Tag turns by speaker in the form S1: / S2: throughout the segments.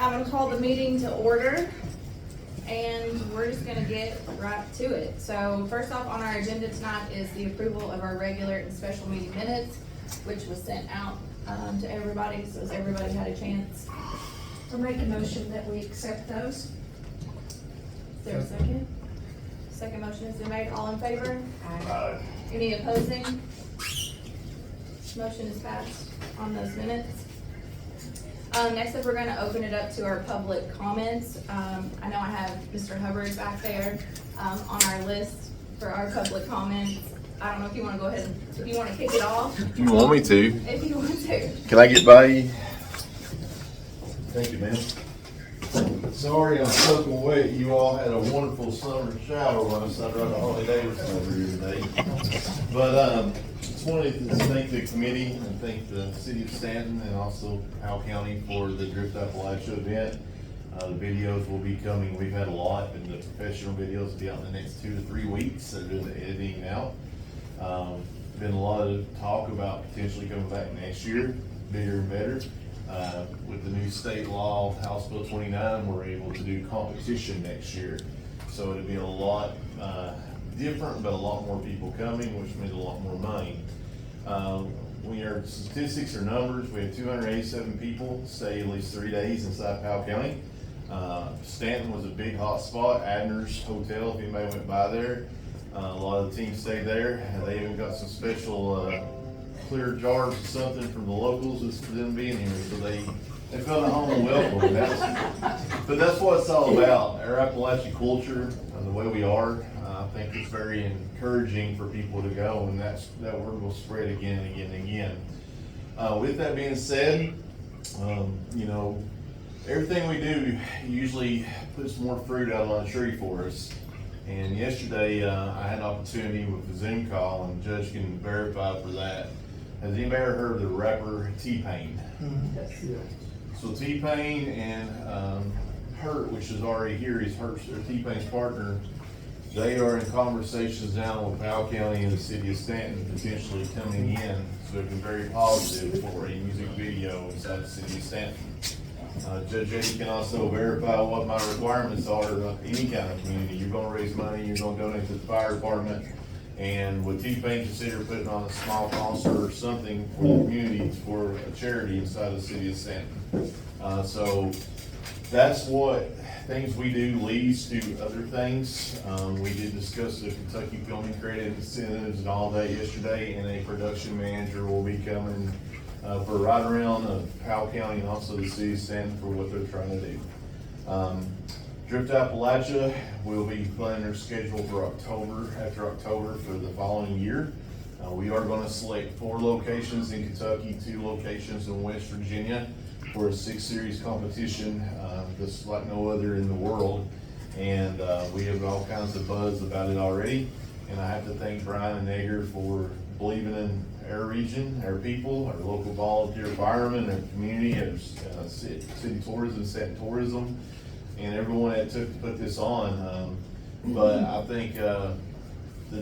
S1: I'm gonna call the meeting to order, and we're just gonna get right to it. So first off on our agenda tonight is the approval of our regular and special meeting minutes, which was sent out to everybody, so as everybody had a chance.
S2: I'll make a motion that we accept those.
S1: Is there a second? Second motion has been made. All in favor?
S3: Aye.
S1: Any opposing? Motion is passed on those minutes. Next up, we're gonna open it up to our public comments. I know I have Mr. Hubbard back there, on our list for our public comments. I don't know if you wanna go ahead and, if you wanna kick it off,
S3: You want me to?
S1: if you want to.
S3: Can I get by you?
S4: Thank you, man. Sorry I'm soaking wet. You all had a wonderful summer shower when I started on the holidays over here today. But just wanted to thank the committee and thank the city of Stanton and also Powell County for the Drift Appalachia event. The videos will be coming. We've had a lot, and the professional videos will be out in the next 2 to 3 weeks. They're doing the editing now. Been a lot of talk about potentially coming back next year, bigger and better. With the new state law, House Bill 29, we're able to do competition next year. So it'll be a lot different, but a lot more people coming, which means a lot more money. When your statistics or numbers, we had 287 people stay at least 3 days inside Powell County. Stanton was a big hot spot. Adner's Hotel, if anybody went by there, a lot of the teams stayed there. They even got some special clear jars or something from the locals just for them being here, so they felt at home and welcome. But that's what it's all about. Our Appalachian culture and the way we are, I think it's very encouraging for people to go, and that word will spread again and again and again. With that being said, everything we do usually puts more fruit out on the tree for us. And yesterday, I had an opportunity with a Zoom call, and the judge can verify for that. Has anybody ever heard of the rapper T-Pain? So T-Pain and Hurt, which is already here, he's T-Pain's partner. They are in conversations now with Powell County and the city of Stanton potentially coming in. So it'd be very positive for a music video inside the city of Stanton. Judge Eddie can also verify what my requirements are of any kind of community. You're gonna raise money, you're gonna donate to the fire department, and would T-Pain consider putting on a small concert or something for the community for a charity inside the city of Stanton? So that's what things we do leads to other things. We did discuss the Kentucky Filming Credit incentives and all that yesterday, and a production manager will be coming for right around Powell County and also the city of Stanton for what they're trying to do. Drift Appalachia will be planning their schedule for after October for the following year. We are going to select 4 locations in Kentucky, 2 locations in West Virginia for a 6 series competition, just like no other in the world. And we have all kinds of buzz about it already. And I have to thank Brian and Egger for believing in our region, our people, our local volunteer firemen, our community, our city tourism, Stanton tourism, and everyone that took to put this on. But I think the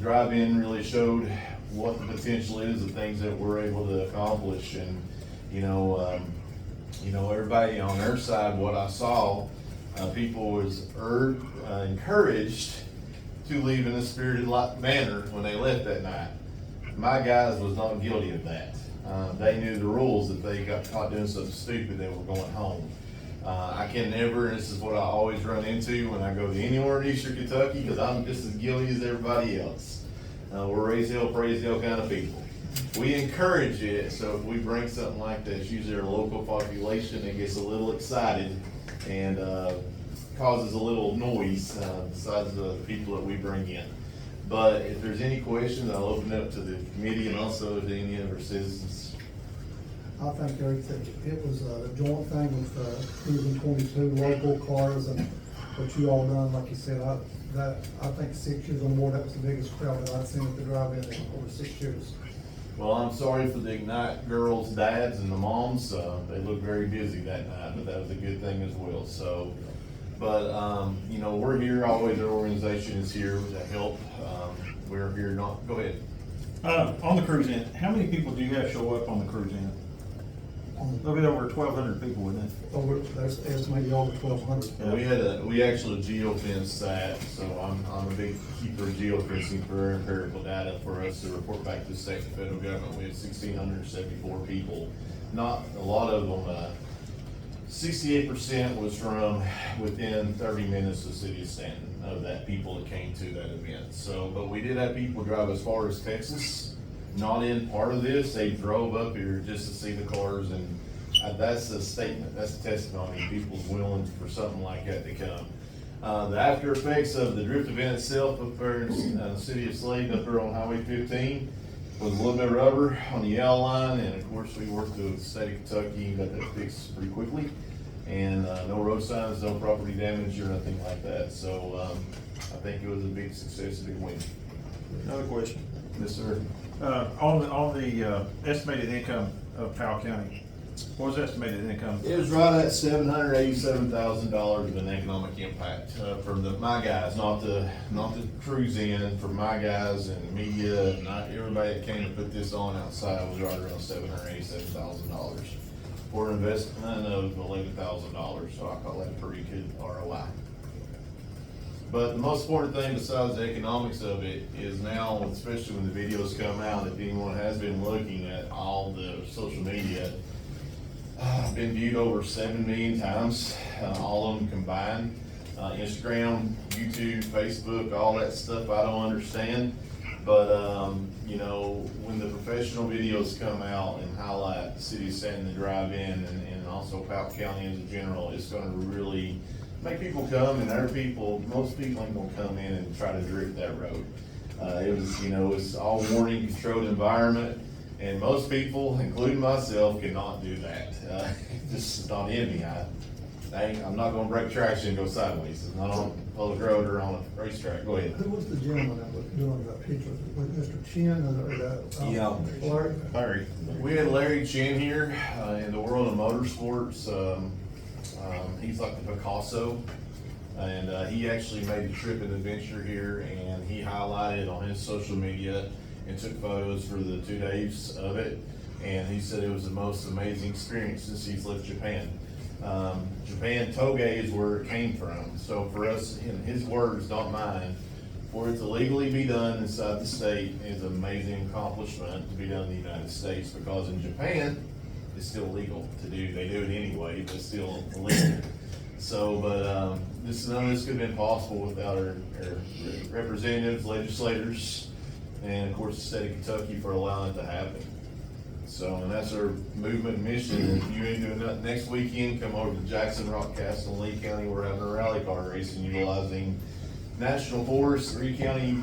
S4: drive-in really showed what the potential is of things that we're able to accomplish. And everybody on their side, what I saw, people was encouraged to leave in a spirited manner when they left that night. My guys was not guilty of that. They knew the rules. If they got caught doing something stupid, they were going home. I can never, and this is what I always run into when I go to anywhere in Eastern Kentucky, because I'm just as guilty as everybody else. We're raise hell, praise hell kind of people. We encourage it, so if we bring something like that, it's usually our local population that gets a little excited and causes a little noise besides the people that we bring in. But if there's any questions, I'll open it up to the committee and also to any of our citizens.
S5: I think it was a joint thing with Cruising 22 local cars and what you all done. Like you said, I think 6 years or more, that was the biggest crowd that I'd seen at the drive-in in over 6 years.
S4: Well, I'm sorry for the Ignite girls' dads and the moms. They looked very busy that night, but that was a good thing as well. So, but we're here always. Our organization is here to help. We're here not. Go ahead.
S6: On the cruise in, how many people do you have show up on the cruise in? A little bit over 1,200 people, wasn't it?
S5: over, there's estimated over 1,200.
S4: We actually geofence that, so I'm a big keeper of geofencing for empirical data for us to report back to the state and federal government. We had 1,674 people, not a lot of them, 68% was from within 30 minutes of the city of Stanton, of that people that came to that event. So, but we did have people drive as far as Texas, not in part of this, they drove up here just to see the cars, and that's a statement, that's a testimony, people's willing for something like that to come. The after effects of the drift event itself up there in the city of Slade, up there on Highway 15, was a little bit of rubber on the yellow line, and of course, we worked with the state of Kentucky and got that fixed pretty quickly. And no road signs, no property damage or nothing like that, so I think it was a big success, a big win.
S6: Another question.
S4: Yes, sir.
S6: On the estimated income of Powell County, what was the estimated income?
S4: It was right at $787,000 of an economic impact from my guys, not the crews in, from my guys and media, not everybody that came to put this on outside was right around $787,000 for an investment of $11,000. So I call that a pretty good ROI. But the most important thing besides the economics of it is now, especially when the videos come out, if anyone has been looking at all the social media, been viewed over 7 million times, all of them combined. Instagram, YouTube, Facebook, all that stuff I don't understand. But, you know, when the professional videos come out and highlight the city of Stanton to drive in and also Powell County as a general, it's gonna really make people come, and most people ain't gonna come in and try to drift that road. It was, you know, it's all warning controlled environment. And most people, including myself, cannot do that. This is not in me. I'm not gonna break traction and go sideways. It's not on a public road or on a racetrack. Go ahead.
S5: Who was the gentleman that was doing that picture? Was it Mr. Chin or that?
S4: Yeah.
S5: Larry?
S4: Larry. We had Larry Chin here, in the world of motorsports. He's like the Picasso. And, he actually made a trip and adventure here, and he highlighted on his social media and took photos for the 2 days of it. And he said it was the most amazing experience since he's left Japan. Japan, Toge is where it came from. So for us, in his words, not mine, for it to legally be done inside the state is an amazing accomplishment to be done in the United States, because in Japan, it's still legal to do. They do it anyway, but it's still illegal. So, but none of this could have been possible without our representatives, legislators, and of course the state of Kentucky for allowing it to happen. So, and that's our movement mission. If you ain't doing nothing next weekend, come over to Jackson, Rock Castle, and Lee County. We're having a rally car racing utilizing national forests, three counties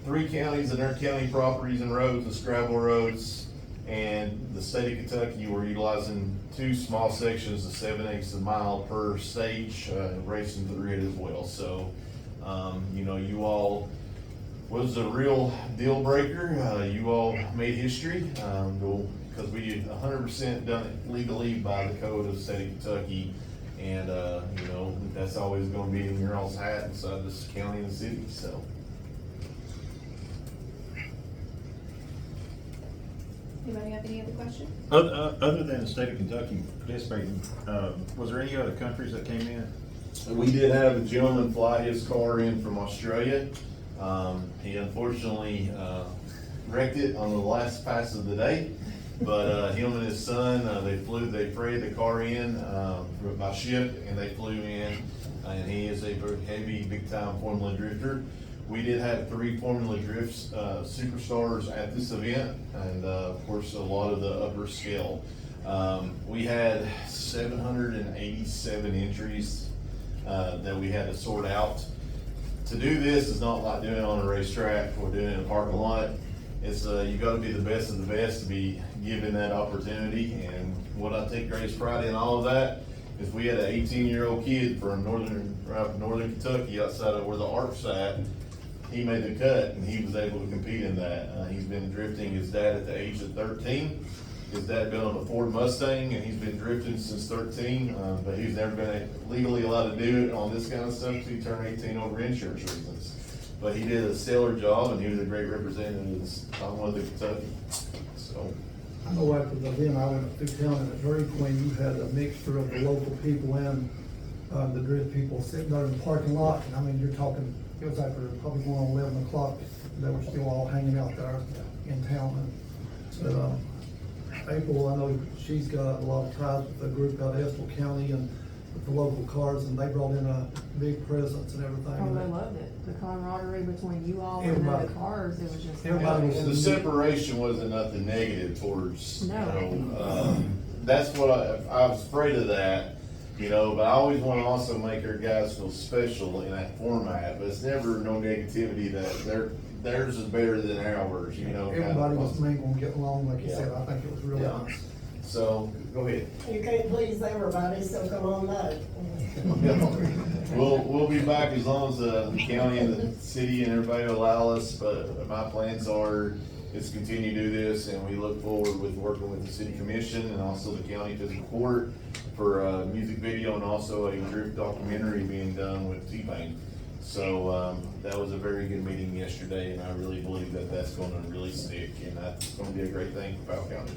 S4: and their county properties and roads and scrabble roads. And the state of Kentucky, we're utilizing 2 small sections of 7/8 of a mile per stage, racing the grid as well. So, you know, you all was a real deal breaker. You all made history, because we 100% done it legally by the code of the state of Kentucky. And, you know, that's always gonna be in your all's hat inside this county and city, so.
S1: Anybody have any other questions?
S6: Other than the state of Kentucky participating, was there any other countries that came in?
S4: We did have a gentleman fly his car in from Australia. He unfortunately wrecked it on the last pass of the day, but him and his son, they freighted the car in by ship, and they flew in, and he is a very heavy, big-time Formula drifter. We did have 3 Formula Drifts superstars at this event, and of course a lot of the upper scale. We had 787 entries that we had to sort out. To do this is not like doing it on a racetrack or doing it in a parking lot. It's you got to be the best of the best to be given that opportunity. And what I take greatest pride in all of that is we had an 18-year-old kid from northern Kentucky, outside of where the Arc's at. He made the cut, and he was able to compete in that. He's been drifting his dad at the age of 13. His dad built him a Ford Mustang, and he's been drifting since 13, but he's never been legally allowed to do it on this kind of stuff until he turned 18 over insurance reasons. But he did a stellar job, and he was a great representative of the Commonwealth of Kentucky. So,
S5: I know after the event, I went through town and at Dairy Queen, you had a mixture of the local people and, the Drift people sitting there in the parking lot. And I mean, you're talking, it was after probably going on 11 o'clock, they were still all hanging out there in town. And, April, I know she's got a lot of ties with the group out of Estill County and with the local cars, and they brought in a big presents and everything.
S7: Oh, they loved it. The camaraderie between you all and
S5: Everybody.
S7: the cars, it was just.
S5: Everybody was-
S4: And the separation wasn't nothing negative towards, you
S7: No.
S4: know, that's what I was afraid of that, you know, but I always wanna also make our guys feel special in that format, but it's never no negativity that theirs is better than ours, you know. kind of
S5: Everybody was
S4: concept.
S5: mingled, getting along, like you
S4: Yeah.
S5: said. I think it was really
S4: Yeah.
S5: nice.
S4: So, go ahead.
S8: You can't please everybody, so come on back.
S4: We'll be back as long as the county and the city and everybody will allow us, but my plans are is continue to do this, and we look forward with working with the city commission and also the county physical court for a music video and also a Drift documentary being done with T-Pain. So, that was a very good meeting yesterday, and I really believe that that's gonna really stick, and that's gonna be a great thing for Powell County.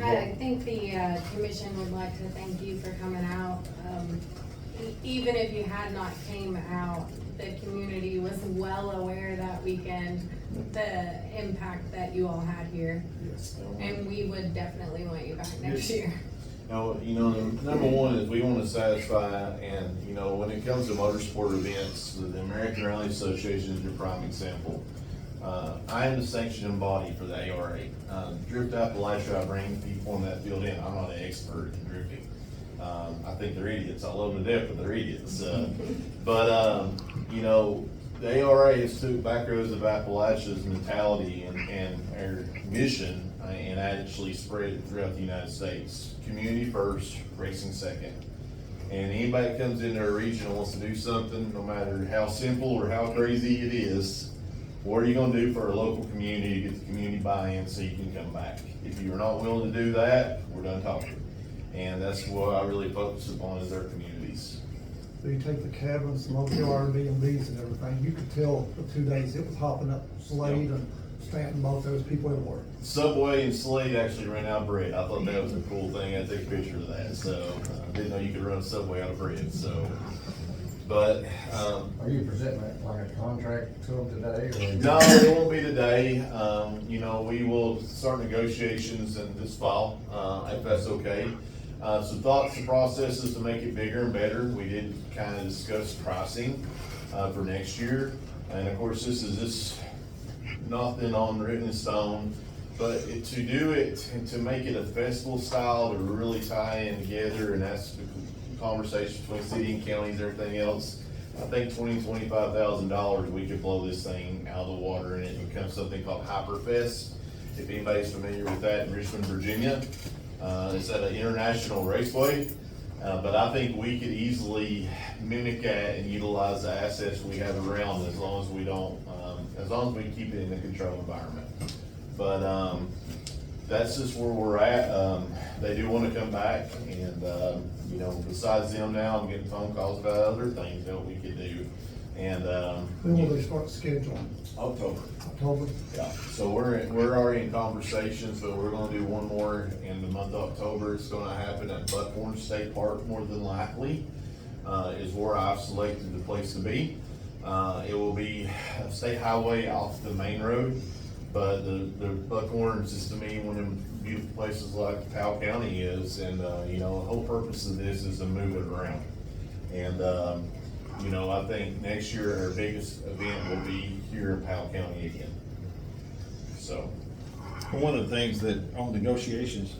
S9: I think the commission would like to thank you for coming out. Even if you had not came out, the community was well aware that weekend, the impact that you all had here. And we would definitely want you back next year.
S4: Now, you know, the number one is we want to satisfy, and, you know, when it comes to motorsport events, the American Rally Association is your prime example. I am the sanctioning body for the ARA. Drift Appalachia, I bring people in that field in. I'm not an expert in drifting. I think they're idiots. I love them to death, but they're idiots. You know, the ARA has took Back Roads of Appalachia's mentality and our mission and actually spread it throughout the United States. Community first, racing second. And anybody that comes into our region and wants to do something, no matter how simple or how crazy it is, what are you gonna do for our local community to get the community buy-in so you can come back? If you're not willing to do that, we're done talking. And that's what I really focus upon is our communities.
S5: So you take the cabins, the motel Airbnbs and everything, you could tell for 2 days, it was hopping up Slade and Stanton, both those people everywhere.
S4: Subway and Slade actually ran out of bread. I thought that was a cool thing. I took a picture of that, so I didn't know you could run a Subway out of bread, so. But,
S10: Are you presenting like a contract to them today, or?
S4: no, it won't be today. You know, we will start negotiations in this fall, if that's okay. Some thoughts and processes to make it bigger and better. We did kind of discuss pricing, for next year. And of course, this is just nothing on written in stone, but to do it and to make it a festival style to really tie in together, and that's the conversation between city and counties and everything else. I think $25,000, we could blow this thing out of the water and it becomes something called Hyperfest. If anybody's familiar with that in Richmond, Virginia, it's at an international raceway. But I think we could easily mimic that and utilize the assets we have around as long as we don't, as long as we keep it in a controlled environment. But, that's just where we're at. They do want to come back and, you know, besides them now, I'm getting phone calls about other things that we could do. And,
S5: When will they start scheduling?
S4: October.
S5: October?
S4: Yeah, so we're already in conversations, but we're gonna do one more in the month of October. It's gonna happen at Buckhorn State Park more than likely, is where I've selected the place to be. It will be a state highway off the main road, but the Buckhorns is to me one of them beautiful places like Powell County is, and, you know, the whole purpose of this is to move it around. And, you know, I think next year our biggest event will be here in Powell County again. So,
S6: Well, one of the things that on negotiations,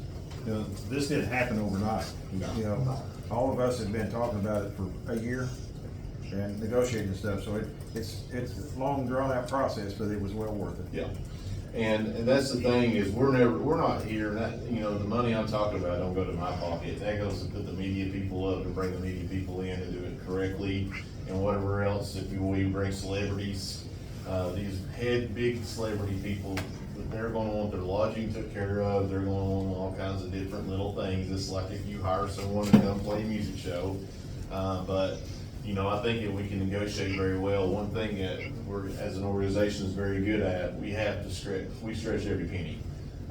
S6: you know, this didn't happen overnight. You know, all of us have been talking about it for a year and negotiating stuff, so it's a long drawn out process, but it was well worth it.
S4: yeah. And that's the thing is we're not here, and that, you know, the money I'm talking about don't go to my pocket. That goes to put the media people up and bring the media people in and do it correctly and whatever else. If we bring celebrities, these big celebrity people, they're gonna want their lodging took care of. They're gonna want all kinds of different little things. It's like if you hire someone to come play a music show. But, you know, I think that we can negotiate very well. One thing that we're, as an organization, is very good at, we stretch every penny.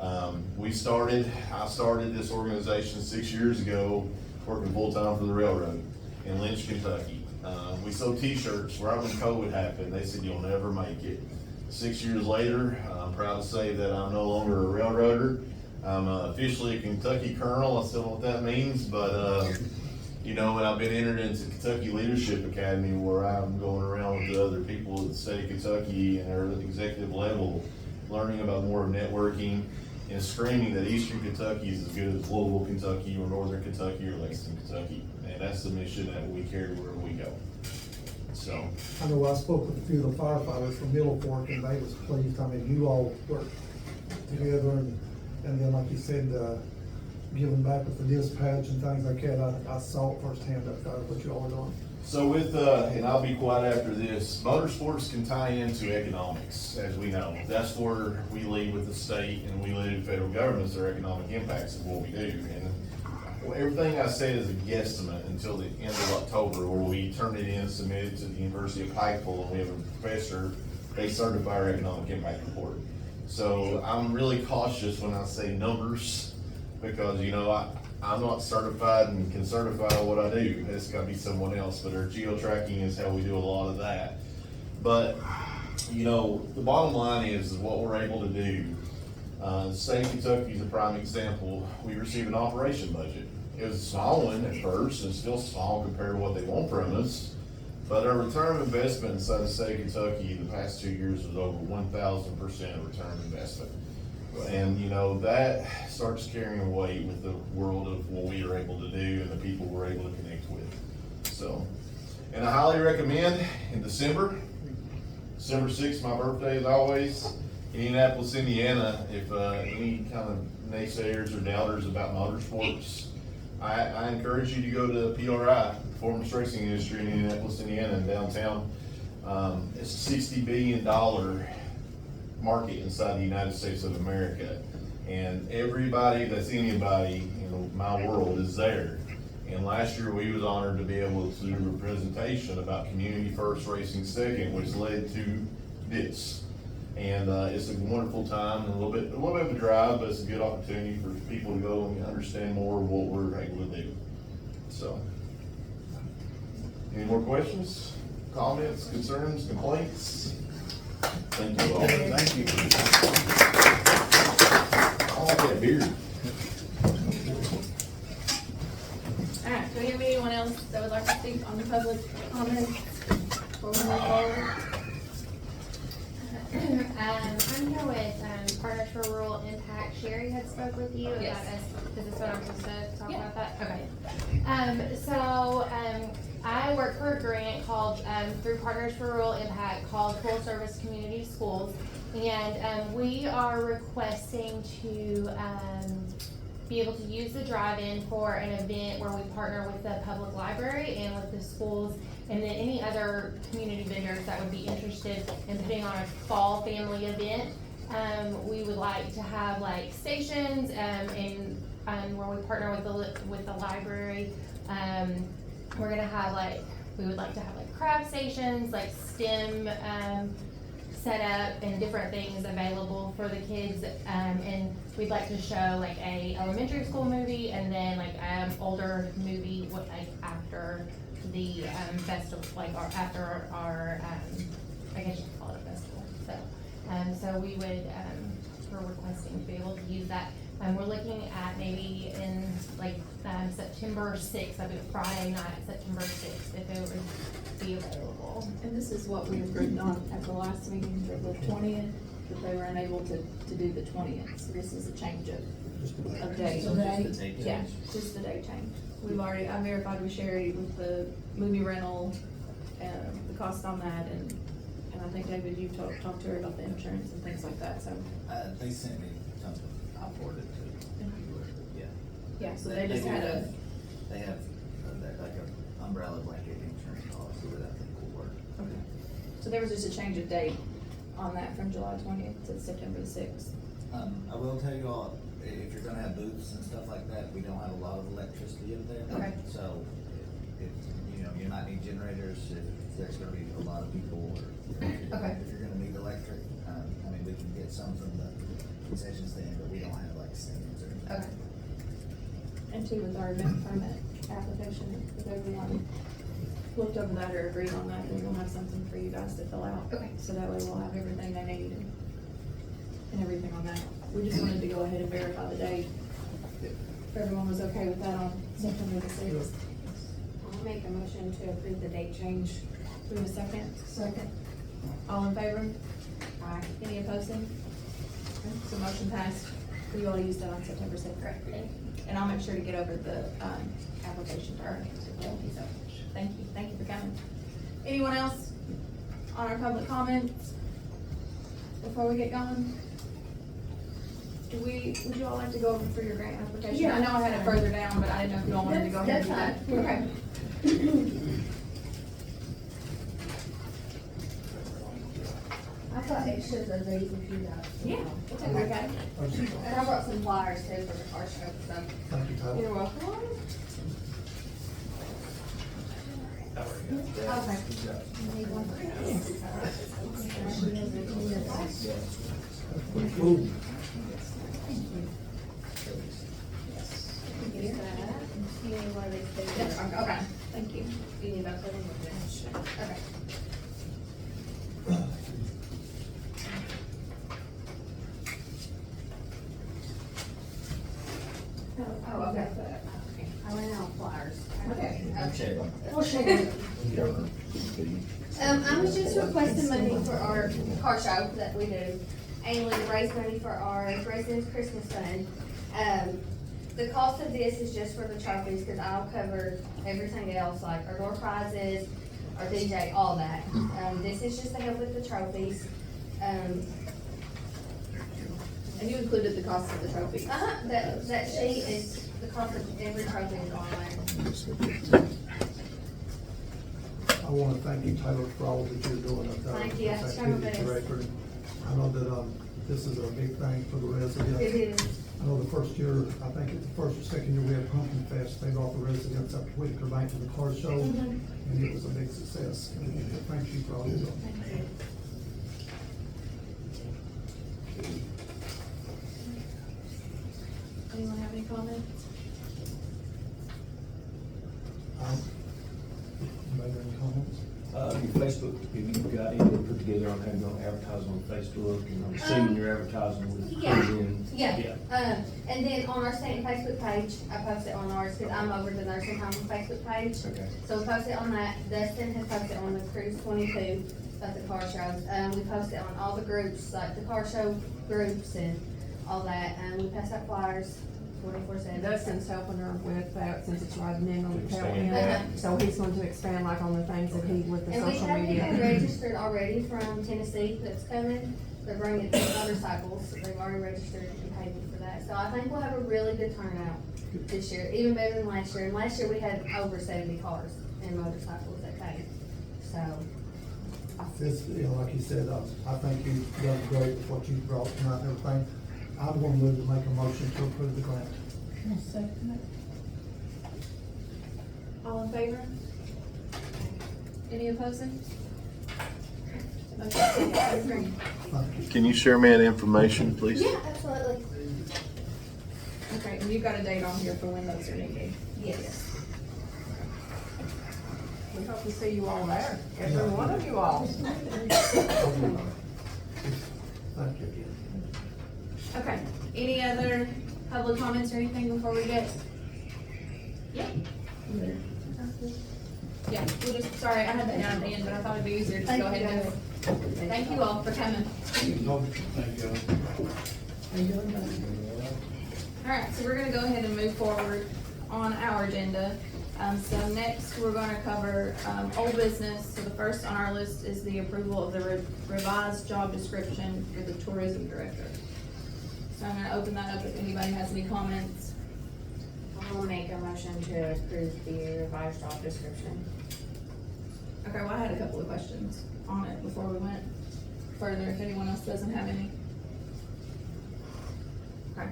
S4: I started this organization 6 years ago, working full-time for the railroad in Lynch, Kentucky. We sold t-shirts right when COVID happened. They said, "You'll never make it." 6 years later, I'm proud to say that I'm no longer a railroader. I'm officially a Kentucky Colonel. I still don't know what that means, but, you know, and I've been entered into Kentucky Leadership Academy, where I'm going around with the other people at the state of Kentucky and at the executive level, learning about more of networking and screaming that Eastern Kentucky is as good as Louisville, Kentucky, or Northern Kentucky, or Lexington, Kentucky. And that's the mission that we carry wherever we go. So,
S5: I know I spoke with a few of the firefighters from Middle Fork, and they was pleased. I mean, you all worked together, and then, like you said, giving back with the dispatch and things like that. I saw it firsthand up there, what you all are doing.
S4: so with, and I'll be quiet after this, motorsports can tie into economics, as we know. That's where we lead with the state, and we lead with federal governments, their economic impacts of what we do. And everything I said is a guesstimate until the end of October, where we turn it in, submit it to the University of Pikeville, and we have a professor, they certify our economic impact report. So I'm really cautious when I say numbers, because, you know, I'm not certified and can certify what I do. It's gotta be someone else, but our geo-tracking is how we do a lot of that. But, you know, the bottom line is what we're able to do. State of Kentucky is a prime example. We receive an operation budget. It was a small one at first, and still small compared to what they want from us. But our return of investment inside the state of Kentucky the past 2 years was over 1,000% return of investment. And, you know, that starts carrying weight with the world of what we are able to do and the people we're able to connect with. So, and I highly recommend in December 6th, my birthday as always, Indianapolis, Indiana, if any kind of naysayers or doubters about motorsports, I encourage you to go to PRI, Performance Racing Industry in Indianapolis, Indiana, in downtown. It's a $60 billion market inside the United States of America. And everybody that's anybody in my world is there. And last year we was honored to be able to do a presentation about Community First Racing Second, which led to this. And it's a wonderful time, and a little bit of a drive, but it's a good opportunity for people to go and understand more of what we're able to do. So, any more questions, comments, concerns, complaints? Thank you all.
S6: Thank you.
S4: I like that beard.
S1: All right, do we have anyone else that would like to speak on the public comments before we move forward?
S11: I'm here with Partners for Rural Impact. Sherry had spoke with you about
S1: Yes.
S11: us. Is this what I'm supposed to talk
S1: Yeah.
S11: about that? Okay. I work for a grant called, through Partners for Rural Impact, called Full Service Community Schools. And we are requesting to be able to use the drive-in for an event where we partner with the public library and with the schools, and then any other community vendors that would be interested in putting on a fall family event. We would like to have like stations, and where we partner with the library. We're gonna have we would like to have like craft stations, like STEM, set up and different things available for the kids, and we'd like to show like a elementary school movie and then like older movie after the festival, after our I guess you could call it a festival. So we would we're requesting to be able to use that. We're looking at maybe in September 6th, that'd be a Friday night, September 6th, if it would be available.
S1: And this is what we agreed on at the last meeting for the 20th, that they were unable to do the 20th. So this is a change of date. Yeah, just the date change. I verified with Sherry with the movie rental, the cost on that, and I think David, you talked to her about the insurance and things like that, so.
S12: They sent me something, I forwarded it to you, yeah.
S1: Yeah, so they just had a.
S12: They have like an umbrella blanket insurance policy that I think will work.
S1: Okay. So there was just a change of date on that from July 20th to September the 6th.
S12: I will tell you all, if you're gonna have booths and stuff like that, we don't have a lot of electricity up there.
S1: Okay.
S12: So, you might need generators if there's gonna be a lot of people, or
S1: Okay.
S12: if you're gonna need electric. We can get some from the concession stand, but we don't have like stands or anything.
S1: Okay. And two, with our event permit application, if everyone looked over that or agreed on that, then we'll have something for you guys to fill out.
S11: Okay.
S1: So that way we'll have everything they need and everything on that. We just wanted to go ahead and verify the date. If everyone was okay with that on September the sixth.
S9: I'll make a motion to approve the date change.
S1: Do we have a second?
S2: Second.
S1: All in favor?
S9: Aye.
S1: Any opposing? Okay, so motion passed. We all used it on September sixth.
S11: Correct.
S1: And I'll make sure to get over the, application to her. So, thank you for coming. Anyone else on our public comments before we get going? Would you all like to go over for your grant application?
S2: Yeah.
S1: I know I had it further down, but I didn't know if you all wanted to go ahead and do that.
S2: That's
S1: Okay.
S11: I've got extras of these if you guys.
S1: Yeah, we'll take a look at it.
S11: And I brought some flyers too for the car show, so.
S5: Thank you, Tyler.
S1: You're welcome.
S11: Okay. Need one? You need one of these too?
S1: Yes, okay, thank you.
S11: You need both of them? Okay. Oh, okay.
S9: I ran out of flyers.
S11: Okay.
S12: Check.
S11: We'll share it. I was just requesting money for our car show that we do, annually to raise money for our residents' Christmas fund. The cost of this is just for the trophies, cause I'll cover everything else, like our door prizes, our DJ, all that. This is just to help with the trophies.
S1: And you included the cost of the trophy.
S11: That sheet is, the cost of every trophy is on there.
S5: I want to thank you, Tyler, for all that you're doing up there.
S11: Thank you. I
S5: This
S11: try my
S5: activity
S11: best.
S5: director. I know that, this is a big thing for the residents.
S11: It is.
S5: I know the first year, I think it's the first or second year we had Pumpkin Fest, they brought the residents up to Whitaker Bank to the car show, and it was a big success. And thank you for all you're doing.
S11: Thank you.
S1: Anyone have any comments?
S5: Anybody got any comments?
S13: Your Facebook, have you got anything put together on how you're gonna advertise on Facebook, and I'm assuming you're advertising with
S11: Yeah.
S13: LinkedIn?
S11: Yeah, and then on our Stanton Facebook page, I post it on ours, cause I'm over the nursing home Facebook page.
S13: Okay.
S11: So we post it on that, Dustin has posted on the Cruise 22, about the car shows, we post it on all the groups, like the car show groups and all that, we pass out flyers 24/7.
S7: Dustin's helping her with that since it's riding in on the tail
S13: Expand
S7: end. So he's going to expand like on the things that he, with the
S11: And we
S7: social
S11: have people
S7: media.
S11: registered already from Tennessee that's coming, they're bringing 3 motorcycles, they've already registered and paid me for that. So I think we'll have a really good turnout this year, even better than last year. And last year we had over 70 cars and motorcycles that came, so.
S5: This, you know, like you said, I think you've done great with what you brought tonight and everything. I want to move to make a motion to approve the grant.
S1: All in favor? Any opposing? Motion carries.
S5: Thank you.
S3: Can you share me that information, please?
S11: Yeah, absolutely.
S1: Okay, and you've got a date on here for when those are needed.
S11: Yes.
S7: We hope to see you all there, every one of you all.
S5: Thank you again.
S1: Okay, any other public comments or anything before we get? Yeah. Yeah, we'll just, sorry, I had that down at the end, but I thought it'd be easier to just go ahead and do it. Thank you all for coming. Alright, so we're gonna go ahead and move forward on our agenda. So next, we're gonna cover, old business. So the first on our list is the approval of the revised job description for the tourism director. So I'm gonna open that up if anybody has any comments.
S9: I'll make a motion to approve the revised job description.
S1: Okay, well, I had a couple of questions on it before we went further, if anyone else doesn't have any. Okay.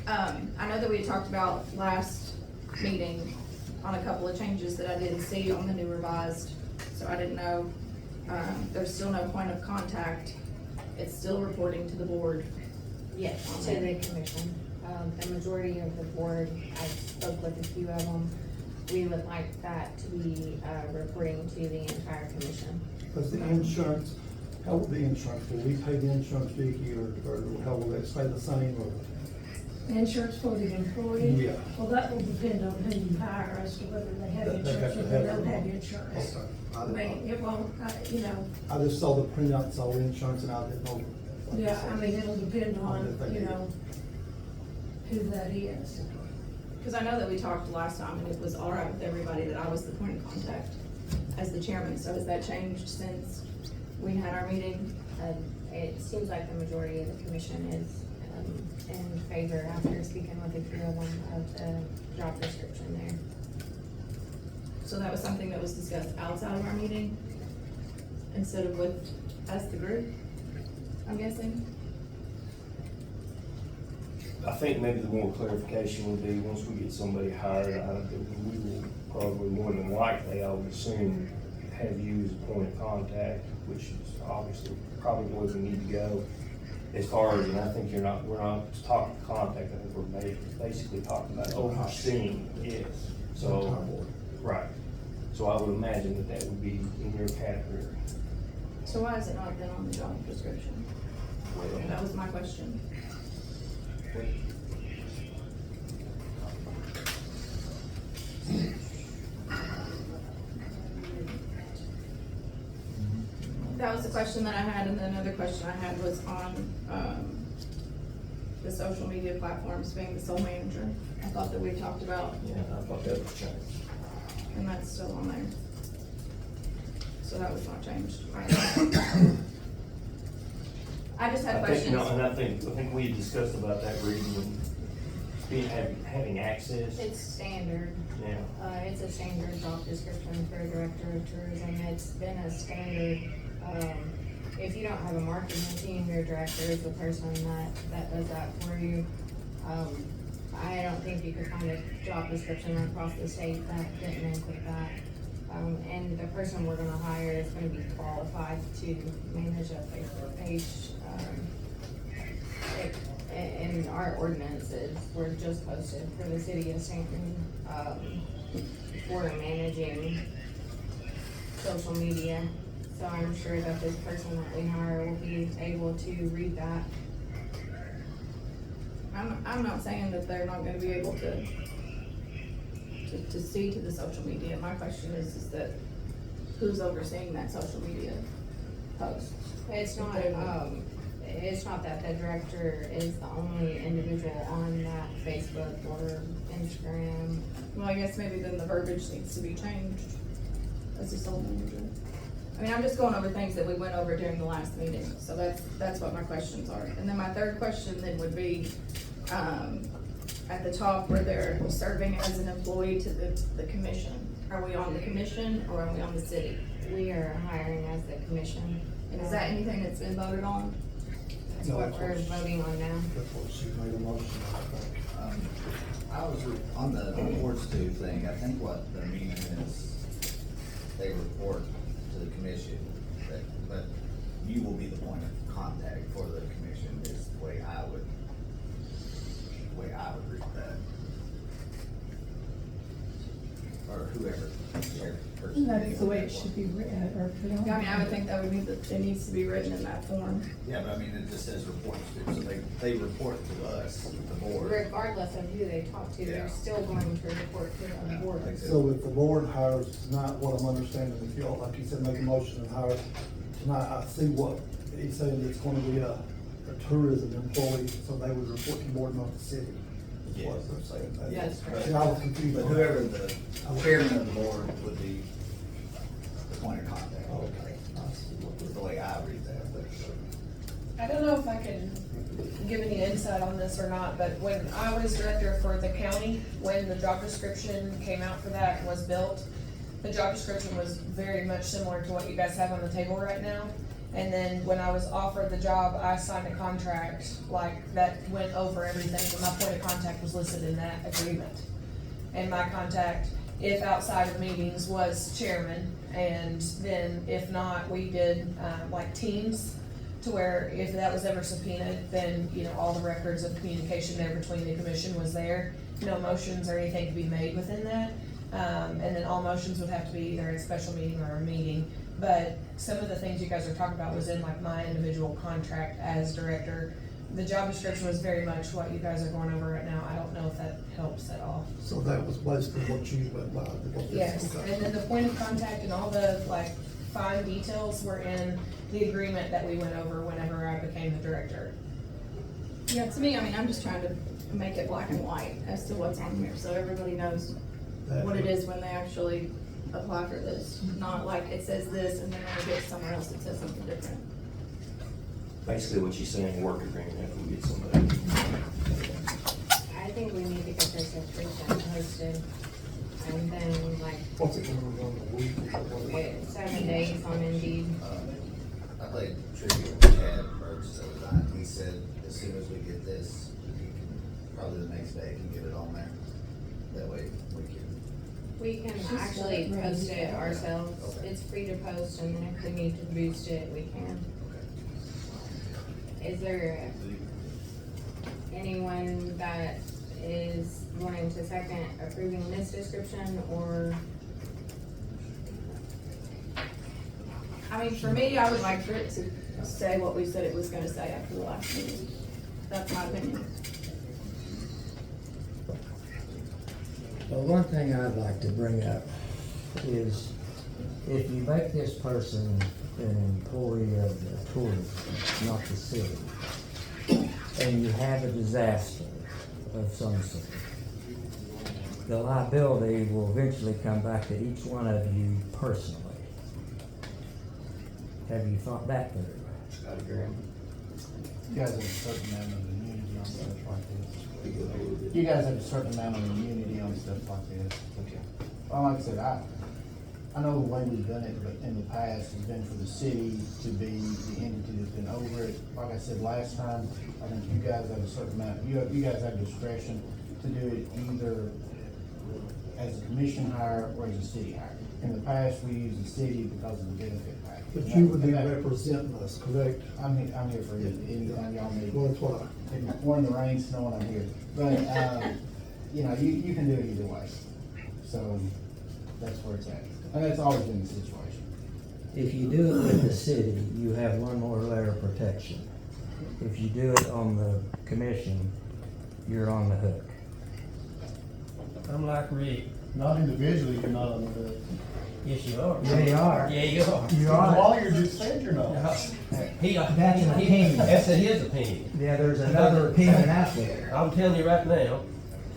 S1: I know that we had talked about last meeting on a couple of changes that I didn't see on the new revised, so I didn't know. There's still no point of contact. It's still reporting to the board.
S9: Yes, to the commission. The majority of the board, I spoke with a few of them. We would like that to be, reporting to the entire commission.
S5: Does the insurance, how will the insurance, will we pay the insurance, Vicky, or how will it stay the same, or?
S2: Insurance for the employee?
S5: Yeah.
S2: Well, that will depend on who you hire as to whether they have
S5: They have
S2: insurance
S5: to
S2: or
S5: have
S2: they
S5: it.
S2: don't have insurance.
S5: Okay.
S2: I mean, it won't, you know,
S5: I just saw the printouts, all insurance, and I didn't know. like you
S2: yeah,
S5: said.
S2: I mean, it'll depend
S5: I
S2: on,
S5: didn't think
S2: you
S5: it-
S2: know, who that is.
S1: Cause I know that we talked last time and it was all right with everybody that I was the point of contact as the chairman, so has that changed since we had our meeting?
S9: It seems like the majority of the commission is, in favor, after speaking with a few of them, of the job description there.
S1: So that was something that was discussed outside of our meeting instead of with us, the group, I'm guessing?
S13: I think maybe the more clarification would be, once we get somebody hired, we will probably more than likely, I would assume, have you as a point of contact, which is obviously probably where we need to go. As far as, and I think we're not talking contact, I think we're basically talking about overseeing, yes. So, right. So I would imagine that would be in your category.
S1: So why has it not been on the job description? That was my question. That was the question that I had, and the other question I had was on, the social media platforms being the sole manager. I thought that we talked about,
S13: Yeah, I thought that was changed.
S1: and that's still on there. So that was not changed. I just had
S13: I think,
S1: questions.
S13: no, and I think we had discussed about that reading and having access.
S9: It's standard.
S13: Yeah.
S9: It's a standard job description for a director of tourism. It's been a standard, if you don't have a marketing team, your director is the person that does that for you. I don't think you could find a job description across the state that didn't include that. And the person we're gonna hire is gonna be qualified to manage a Facebook page. In our ordinances, we're just posted for the city of Stanton, for managing social media. So I'm sure that this person that we hire will be able to read that.
S1: I'm not saying that they're not gonna be able to see to the social media. My question is that who's overseeing that social media post?
S9: It's not that the director is the only individual on that Facebook or Instagram.
S1: Well, I guess maybe then the verbiage needs to be changed as a sole manager. I mean, I'm just going over things that we went over during the last meeting, so that's what my questions are. And then my third question then would be, at the top where they're serving as an employee to the commission. Are we on the commission or are we on the city?
S9: We are hiring as the commission.
S1: And is that anything that's been voted on?
S9: That's
S5: No,
S9: what
S5: that's
S9: we're
S5: what-
S9: voting on now.
S5: That's what she made a motion, I think.
S12: I was on the reports to thing, I think what the meaning is, they report to the commission, but you will be the point of contact for the commission is the way I would read that. Or whoever.
S2: That's the way it should be written or put on.
S1: Yeah, I mean, I would think that would be, it needs to be written in that form.
S12: Yeah, but I mean, it just says reports to, so they report to us, the board.
S9: Regardless of who they talk to,
S12: Yeah.
S9: they're still going to report to the board.
S12: Like I said.
S5: So if the board hires tonight, what I'm understanding, if y'all, like you said, make a motion and hire tonight, I see what he's saying, it's gonna be a tourism employee, so they would report to the board, not the city. Is what they're saying.
S9: Yes, correct.
S5: Yeah, I was confused.
S12: But
S5: on that.
S12: whoever the chairman of the board would be the point of contact.
S5: Okay, I see what
S12: Is the way I read that, but.
S14: I don't know if I can give any insight on this or not, but when I was director for the county, when the job description came out for that and was built, the job description was very much similar to what you guys have on the table right now. And then when I was offered the job, I signed a contract like that went over everything, and my point of contact was listed in that agreement. And my contact, if outside of meetings, was chairman, and then if not, we did, like teams to where if that was ever subpoenaed, then, all the records of communication there between the commission was there. No motions or anything to be made within that. And then all motions would have to be either in a special meeting or a meeting. But some of the things you guys are talking about was in like my individual contract as director. The job description was very much what you guys are going over right now. I don't know if that helps at all.
S5: So that was basically what you went by.
S14: Yes,
S5: Okay.
S14: and then the point of contact and all the fine details were in the agreement that we went over whenever I became the director.
S1: Yeah, to me, I mean, I'm just trying to make it black and white as to what's on here, so everybody knows what it is when they actually apply for this. Not like it says this and then when we get somewhere else, it says something different.
S13: Basically what she's saying, work agreement after we get somebody.
S9: I think we need to get this officially posted, and then
S5: What's it gonna run a week or what?
S9: 7 days on Indeed.
S12: I played trivia with Chad Burks the other night. He said as soon as we get this, he can, probably the next day, can get it on there. That way we can.
S9: We can actually post it ourselves. It's free to post, and then if we need to boost it, we can. Is there anyone that is wanting to second approving this description, or?
S1: I mean, for me, I would like for it to say what we said it was gonna say after the last meeting. That's my opinion.
S10: Well, one thing I'd like to bring up is if you make this person an employee of the tourism, not the city, and you have a disaster of some sort, the liability will eventually come back to each one of you personally. Have you thought that through?
S13: Scott Graham.
S15: You guys have a certain amount of immunity on stuff like this. You guys have a certain amount of immunity on stuff like this.
S13: Okay.
S15: Well, like I said, I know the way we've done it, but in the past, has been for the city to be the entity that's been over it. Like I said last time, I think you guys have a certain amount, you guys have discretion to do it either as a commission hire or as a city hire. In the past, we used the city because of the benefit package.
S5: But you would be representing us, correct?
S15: I'm here for you, anytime y'all need.
S5: Well, that's what
S15: If it's pouring the rain, snowing, I'm here. But, you can do it either way. So, that's where it's at. And that's always been the situation.
S10: If you do it with the city, you have one more layer of protection. If you do it on the commission, you're on the hook.
S16: I'm like Rick.
S15: Not individually, you're not on the hook.
S16: Yes, you are.
S10: Yeah, you are.
S16: Yeah, you are.
S10: You are.
S15: Lawyer just said you're not.
S16: That's
S10: an opinion.
S16: That's his opinion.
S10: Yeah, there's another opinion out there.
S16: I'm telling you right now.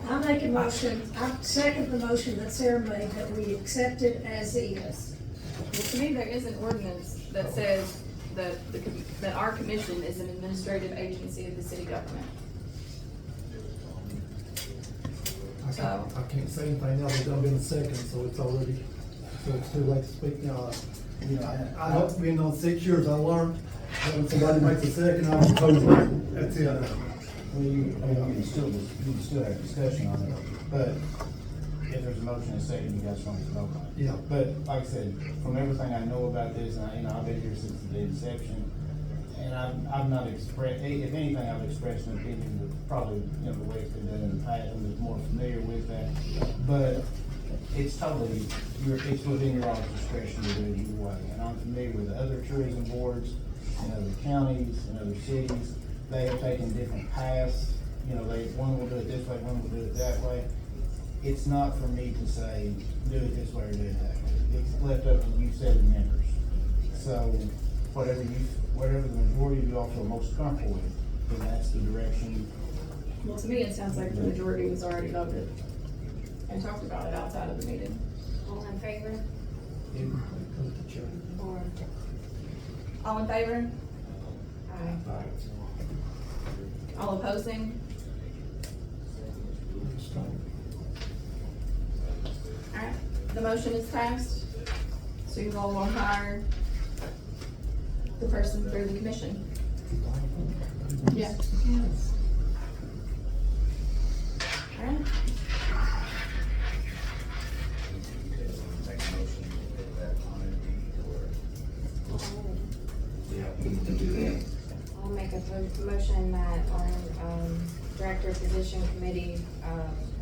S2: I make a motion, I second the motion that Sarah made, that we accept it as is.
S1: Well, to me, there is an ordinance that says that that our commission is an administrative agency of the city government.
S5: I can't say anything else, it's been a second, so it's already, so it's too late to speak now. I've been on 6 years, I learned that when somebody makes a second, I'm opposed to it. That's it.
S15: Well, you can still have discussion on it, but if there's a motion and a second, you guys want to vote on it.
S5: Yeah.
S15: But like I said, from everything I know about this, and I've been here since the inception, and I've not expressed, if anything, I've expressed an opinion that probably, the way it's been done in the past, and was more familiar with that. But it's totally, it's within your all's discretion to do it either way. And I'm familiar with other tourism boards in other counties and other cities. They have taken different paths, one will do it this way, one will do it that way. It's not for me to say, do it this way or do it that way. It's left up to you seven members. So, whatever the majority of you all feel most comfortable with, then that's the direction.
S1: Well, to me, it sounds like the majority was already voted and talked about it outside of the meeting.
S9: All in favor? Or?
S1: All in favor?
S9: Aye.
S1: All opposing? Alright, the motion is passed, so you all will hire the person through the commission. Yeah.
S2: Yes.
S1: Alright,
S12: Make a motion to put that on Indeed or.
S13: Yeah, we need to do that.
S9: mention that on, director position committee,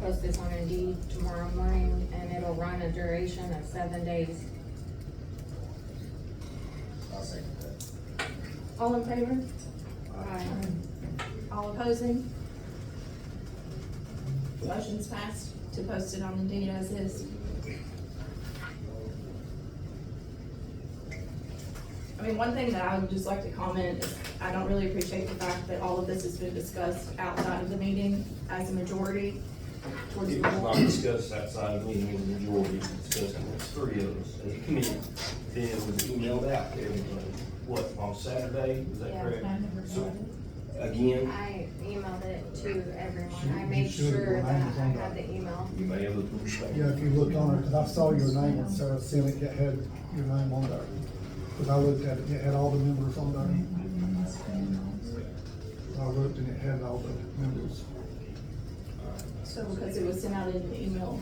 S9: post this on Indeed tomorrow morning, and it'll run a duration of 7 days.
S12: I'll second that.
S1: All in favor?
S9: Aye.
S1: All opposing? Motion's passed to post it on Indeed as is. I mean, one thing that I would just like to comment is, I don't really appreciate the fact that all of this has been discussed outside of the meeting as a majority towards the
S13: It was not
S1: board.
S13: discussed outside of the meeting, the majority was discussed amongst three of us as a committee. Then it was emailed out to everybody, what, on Saturday, is that
S9: Yeah,
S13: correct?
S9: I never
S13: So,
S9: got
S13: again,
S9: I emailed it to everyone. I
S5: You
S9: made
S5: should,
S9: sure
S5: your
S9: that I
S5: name was on
S9: had
S5: that.
S9: the email.
S13: you may have looked at the statement.
S5: Yeah, if you look on it, cause I saw your name when Sarah sent it, it had your name on there. Cause I looked at it, it had all the members on there. I looked and it had all the members.
S1: So because it was sent out in an email,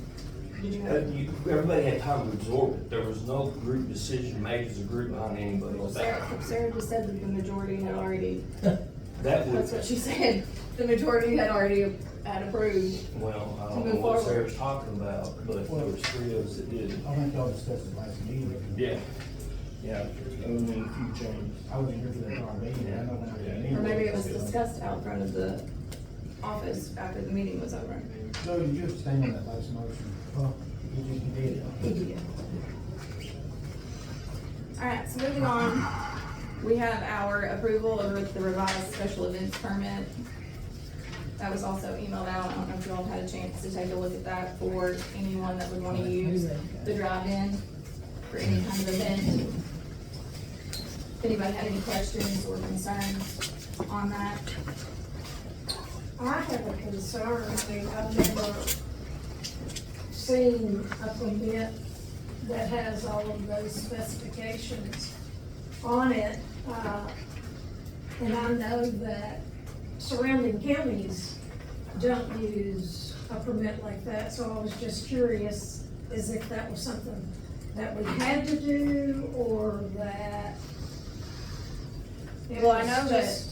S1: did you have?
S13: Everybody had time to absorb it. There was no group decision made as a group behind anybody's
S1: Well,
S13: back.
S1: Sarah just said that the majority had already,
S13: That
S1: that's
S13: would,
S1: what she said, the majority had already had approved.
S13: well, I
S1: To
S13: don't know
S1: move
S13: what
S1: forward.
S13: Sarah's talking about, but there was three of us that did it.
S15: I think y'all discussed it last meeting.
S13: Yeah. Yeah, and then a few changes.
S15: I wasn't here for that darn meeting, I know when I was at the meeting.
S1: Or maybe it was discussed out front of the office after the meeting was over.
S15: No, you just stand on that last motion. You just did.
S1: Alright, so moving on, we have our approval of the revised special events permit. That was also emailed out, I don't know if you all had a chance to take a look at that for anyone that would wanna use the drive-in for any kind of event. If anybody had any questions or concerns on that?
S2: I have a concern, I mean, I've never seen a permit that has all of those specifications on it. And I know that surrounding counties don't use a permit like that, so I was just curious as if that was something that we had to do, or that it
S1: Well, I
S2: was
S1: know that
S2: just-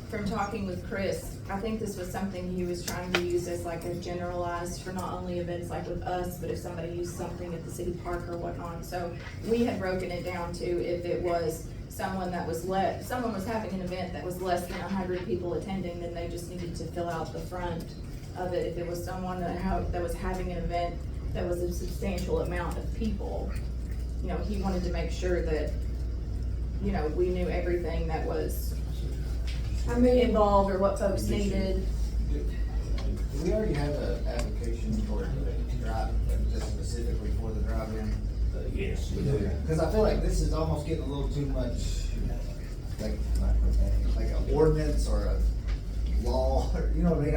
S1: from talking with Chris, I think this was something he was trying to use as like a generalized for not only events like with us, but if somebody used something at the city park or whatnot. So we had broken it down to if it was someone that was someone was having an event that was less than 100 people attending, then they just needed to fill out the front of it. If it was someone that was having an event that was a substantial amount of people, you know, he wanted to make sure that, you know, we knew everything that was involved or what folks needed.
S12: Do we already have an application for the drive, just specifically for the drive-in?
S13: Yes, we do.
S12: Because I feel like this is almost getting a little too much, like an ordinance or a law, or, you know what I mean?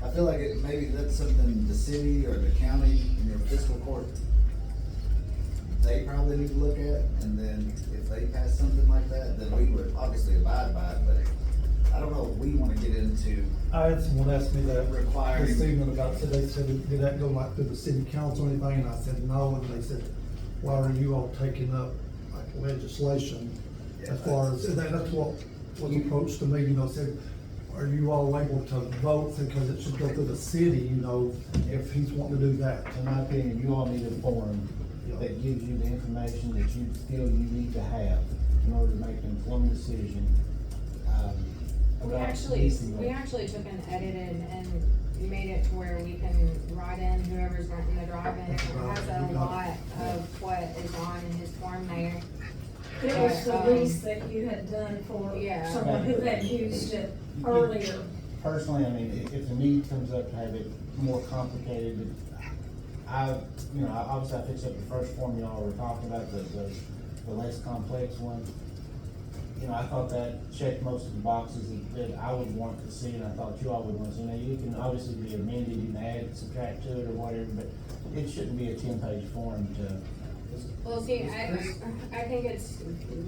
S12: I feel like maybe that's something the city or the county in their fiscal court, they probably need to look at, and then if they pass something like that, then we would obviously abide by it, but I don't know if we wanna get into
S5: I had someone ask me that
S12: requiring.
S5: this evening about, so they said, did that go like through the city council or anything? And I said, no, and they said, why are you all taking up like legislation as far as, that's what was approached to me, you know, said, are you all able to vote because it should go through the city, you know, if he's wanting to do that?
S15: In my opinion, you all need a form that gives you the information that you feel you need to have in order to make an informed decision.
S9: We
S15: about
S9: actually
S15: leasing it.
S9: took and edited and made it to where we can write in whoever's renting the drive-in. It has a lot of what is on his form there.
S2: It was the
S9: But,
S2: lease that you had done for
S9: Yeah.
S2: someone who had used it earlier.
S15: Personally, I mean, if the need comes up to have it more complicated, obviously I fixed up the first form y'all were talking about, the less complex one. You know, I thought that checked most of the boxes that I would want to see, and I thought you all would want to see. Now, you can obviously be amended, you can add, subtract to it or whatever, but it shouldn't be a 10-page form to.
S9: Well, see, I think it's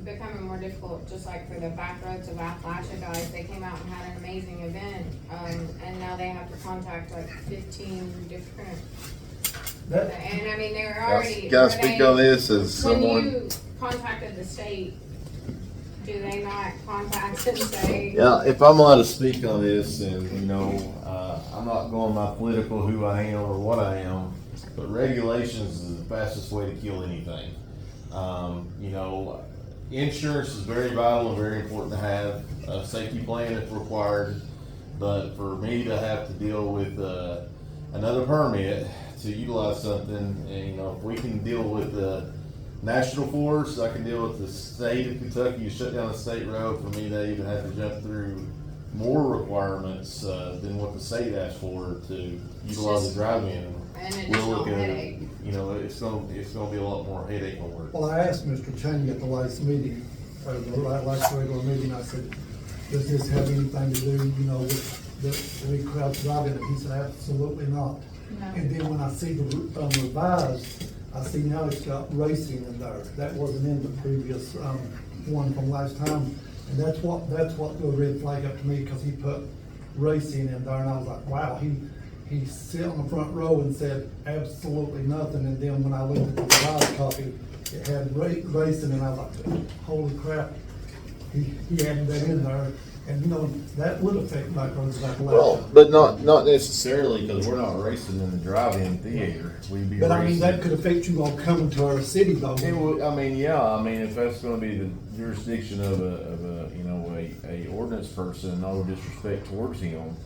S9: becoming more difficult, just like for the back roads of Appalachia guys, they came out and had an amazing event, and now they have to contact like 15 different, and I mean, they're already.
S3: Gotta speak on this as
S9: When
S3: someone,
S9: you contacted the state, do they not contact and say?
S4: Yeah, if I'm allowed to speak on this, and, you know, I'm not going by political who I am or what I am, but regulations is the fastest way to kill anything. You know, insurance is very vital and very important to have, a safety plan if required, but for me to have to deal with, another permit to utilize something, and, you know, if we can deal with the national forest, I can deal with the state of Kentucky, you shut down a state road, for me, they even have to jump through more requirements, than what the state asked for to utilize the drive-in.
S9: An
S4: We're
S9: additional
S4: looking at,
S9: headache.
S4: you know, it's gonna be a lot more headache on work.
S5: Well, I asked Mr. Cheney at the last meeting, or the last regular meeting, I said, does this have anything to do, you know, with the big crowd driving? And he said, absolutely not.
S1: No.
S5: And then when I see the revised, I see now it's got racing in there. That wasn't in the previous, one from last time. And that's what the red flag up to me, because he put racing in there, and I was like, wow, he sat on the front row and said absolutely nothing. And then when I looked at the revised copy, it had racing, and I was like, holy crap, he added that in there. And you know, that would affect back roads like
S4: Well,
S5: last.
S4: but not necessarily, because we're not racing in the drive-in theater. We'd be
S5: But I mean,
S4: racing.
S5: that could affect you all coming to our city though.
S4: It would, I mean, yeah, I mean, if that's gonna be the jurisdiction of a, you know, a ordinance person, no disrespect towards him,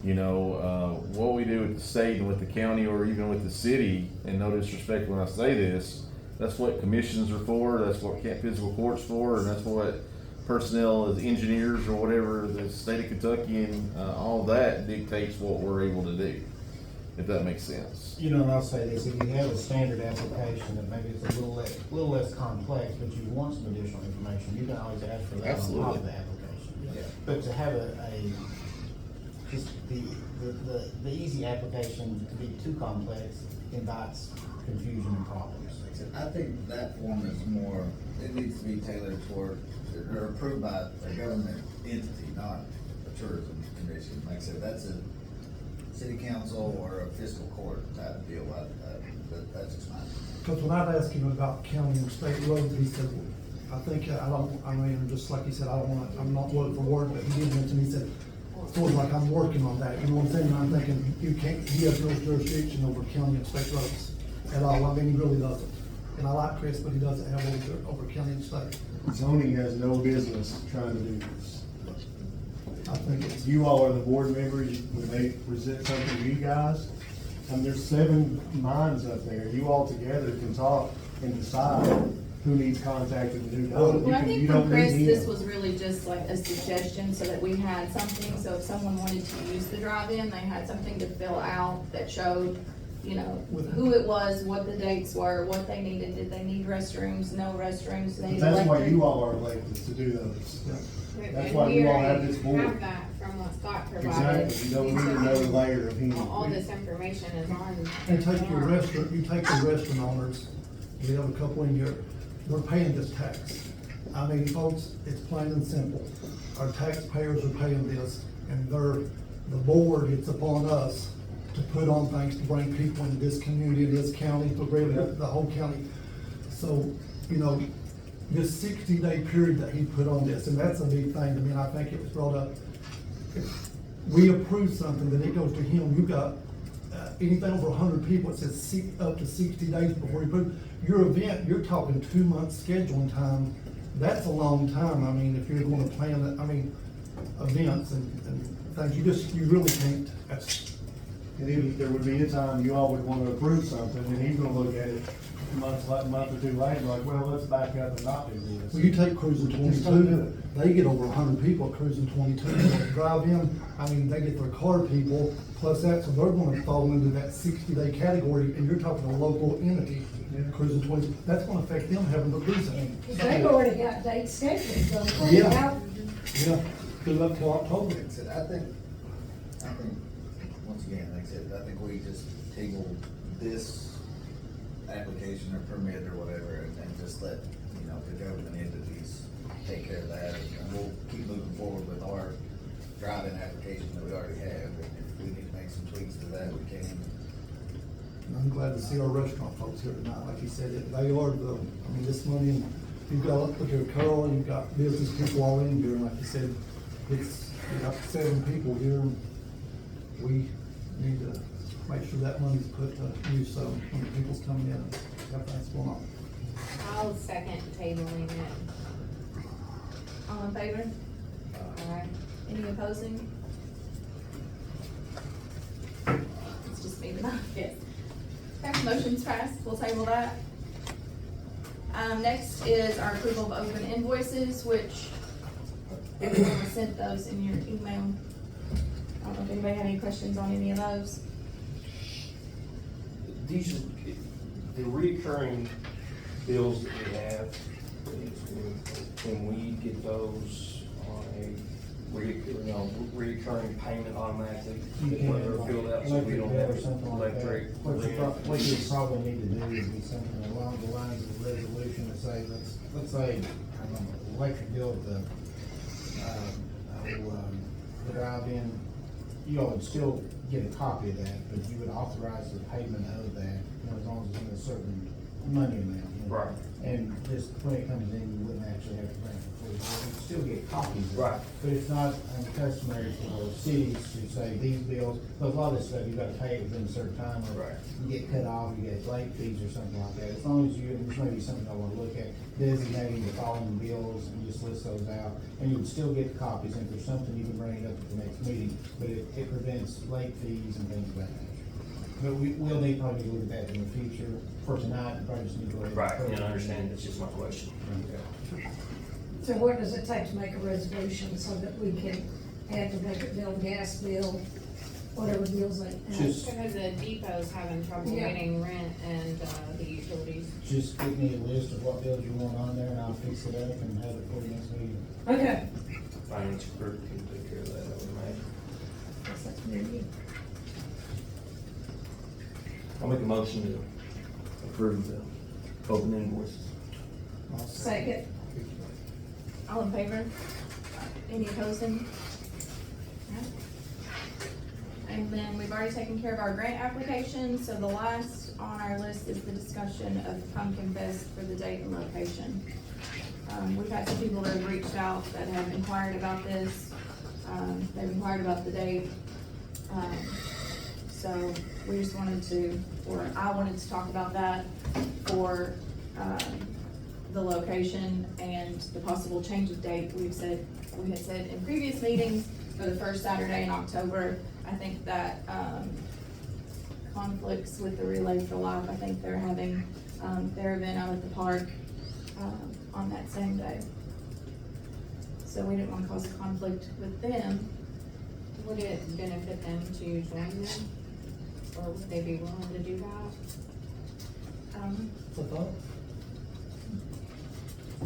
S4: you know, what we do with the state and with the county or even with the city, and no disrespect when I say this, that's what commissions are for, that's what physical court's for, and that's what personnel as engineers or whatever, the state of Kentucky and, all that dictates what we're able to do, if that makes sense.
S15: You know, and I'll say this, if you have a standard application that maybe it's a little less complex, but you want some additional information, you can always ask for that on top
S4: Absolutely.
S15: of the application.
S12: Yeah.
S15: But to have just the easy application to be too complex invites confusion and problems.
S12: I think that form is more, it needs to be tailored toward, or approved by a government entity, not a tourism commission. Like I said, that's a city council or a fiscal court type deal, that's just mine.
S5: Because when I'd asked him about county and state roads, he said, just like he said, I'm not word for word, but he did mention, he said, sort of like I'm working on that, you know what I'm saying? And I'm thinking, he has no jurisdiction over county and state roads at all. I mean, he really doesn't. And I like Chris, but he doesn't have over county and state.
S17: Zoning has no business trying to do this.
S5: I think it's,
S17: You all are the board members, when they present something to you guys, and there's 7 minds up there, you all together can talk and decide who needs contacted and who don't.
S1: Well, I
S17: You
S1: think
S17: don't
S1: for Chris,
S17: need
S1: this
S17: him.
S1: was really just like a suggestion so that we had something, so if someone wanted to use the drive-in, they had something to fill out that showed, you know, who it was, what the dates were, what they needed, did they need restrooms, no restrooms, they
S17: But
S1: need
S17: that's why
S1: electric.
S17: you all are elected to do those. That's
S9: And
S17: why
S9: we
S17: you all
S9: already
S17: have this board.
S9: Have that from what Scott provided.
S17: Exactly, you don't need another layer of him.
S9: All this information is on.
S5: and take your restaurant, you take the restaurant owners, we have a couple in here, we're paying this tax. I mean, folks, it's plain and simple. Our taxpayers are paying this, and the board, it's upon us to put on things to bring people into this community, this county, to really the whole county. So, you know, this 60-day period that he put on this, and that's a big thing. I mean, I think it was brought up. If we approve something, then it goes to him. You got anything over 100 people, it says up to 60 days before you approve. Your event, you're talking 2 months scheduling time. That's a long time. I mean, if you're going to plan that, I mean, events and things, you really can't.
S17: And even there would be a time you all would want to approve something, and he's gonna look at it a month or two later, like, well, let's back up and not do this.
S5: Well, you take Cruising
S17: Just don't do
S5: 22, they get over 100 people at Cruising 22, drive-in, I mean, they get their car people, plus that, so they're gonna fall into that 60-day category, and you're talking a local entity, Cruising 22, that's gonna affect them having to cruise it.
S2: They've already got dates scheduled, so.
S5: Yeah. Yeah, good luck till October.
S12: Like I said, I think, once again, like I said, I think we just table this application or permit or whatever, and just let, you know, the government entities take care of that, and we'll keep moving forward with our drive-in application that we already have, and if we need to make some tweaks to that, we can.
S5: And I'm glad to see our restaurant folks here tonight, like you said, they are I mean, this money, you've got, look at Carl, you've got business people all in here, and like you said, it's, you got 7 people here, and we need to make sure that money's put to use, so when the people's coming in, everything's going on.
S9: I'll second tabling it.
S1: All in favor?
S9: Alright.
S1: Any opposing? It's just me tonight. Yes. Okay, motion's passed, we'll table that. Next is our approval of open invoices, which everyone was sent those in your email. I don't know if anybody had any questions on any of those.
S13: These, the recurring bills that we have, can we get those on a recurring payment automatically?
S15: You can,
S13: Whether they're filled out so we don't have
S15: or something like that.
S13: electric.
S15: What you probably need to do is be something along the lines of a resolution to say, let's say, I don't know, electric bill at the drive-in, you all would still get a copy of that, but you would authorize the payment of that, as long as it's in a certain money amount.
S13: Right.
S15: And just when it comes in, you wouldn't actually have to bring it forward. You'd still get copies of it.
S13: Right.
S15: But it's not customary for cities to say these bills, but a lot of this stuff, you gotta pay it within a certain time. Or
S13: Right.
S15: you get cut off, you get late fees or something like that. As long as you, and this may be something I wanna look at, designating the following bills and just list those out. And you would still get copies, and if there's something, you can bring it up at the next meeting, but it prevents late fees and things of that nature. But we'll need probably to look at that in the future. For tonight, we probably just need to go ahead.
S13: Right, and I understand, that's just my question.
S2: So what does it take to make a resolution so that we can add the electric bill, gas bill, whatever bills they have?
S15: Just-
S9: Because the depot's having trouble
S2: Yeah.
S9: getting rent and, the utilities.
S15: Just give me a list of what bills you want on there, and I'll fix it up and have it for the next meeting.
S2: Okay.
S13: Finance group can take care of that, I would imagine.
S2: Guess that's very good.
S13: I'll make a motion to approve the open invoices.
S2: Second.
S1: All in favor? Any opposing? Alright. And then we've already taken care of our grant application, so the last on our list is the discussion of Pumpkin Fest for the date and location. We've had some people that have reached out that have inquired about this. They've inquired about the date. So we just wanted to, or I wanted to talk about that for, the location and the possible change of date. We had said in previous meetings for the first Saturday in October. I think that, conflicts with the Relay for Life. I think they're having, their event out at the park, on that same day. So we didn't wanna cause a conflict with them.
S9: Would it benefit them to join them? Or would they be willing to do that?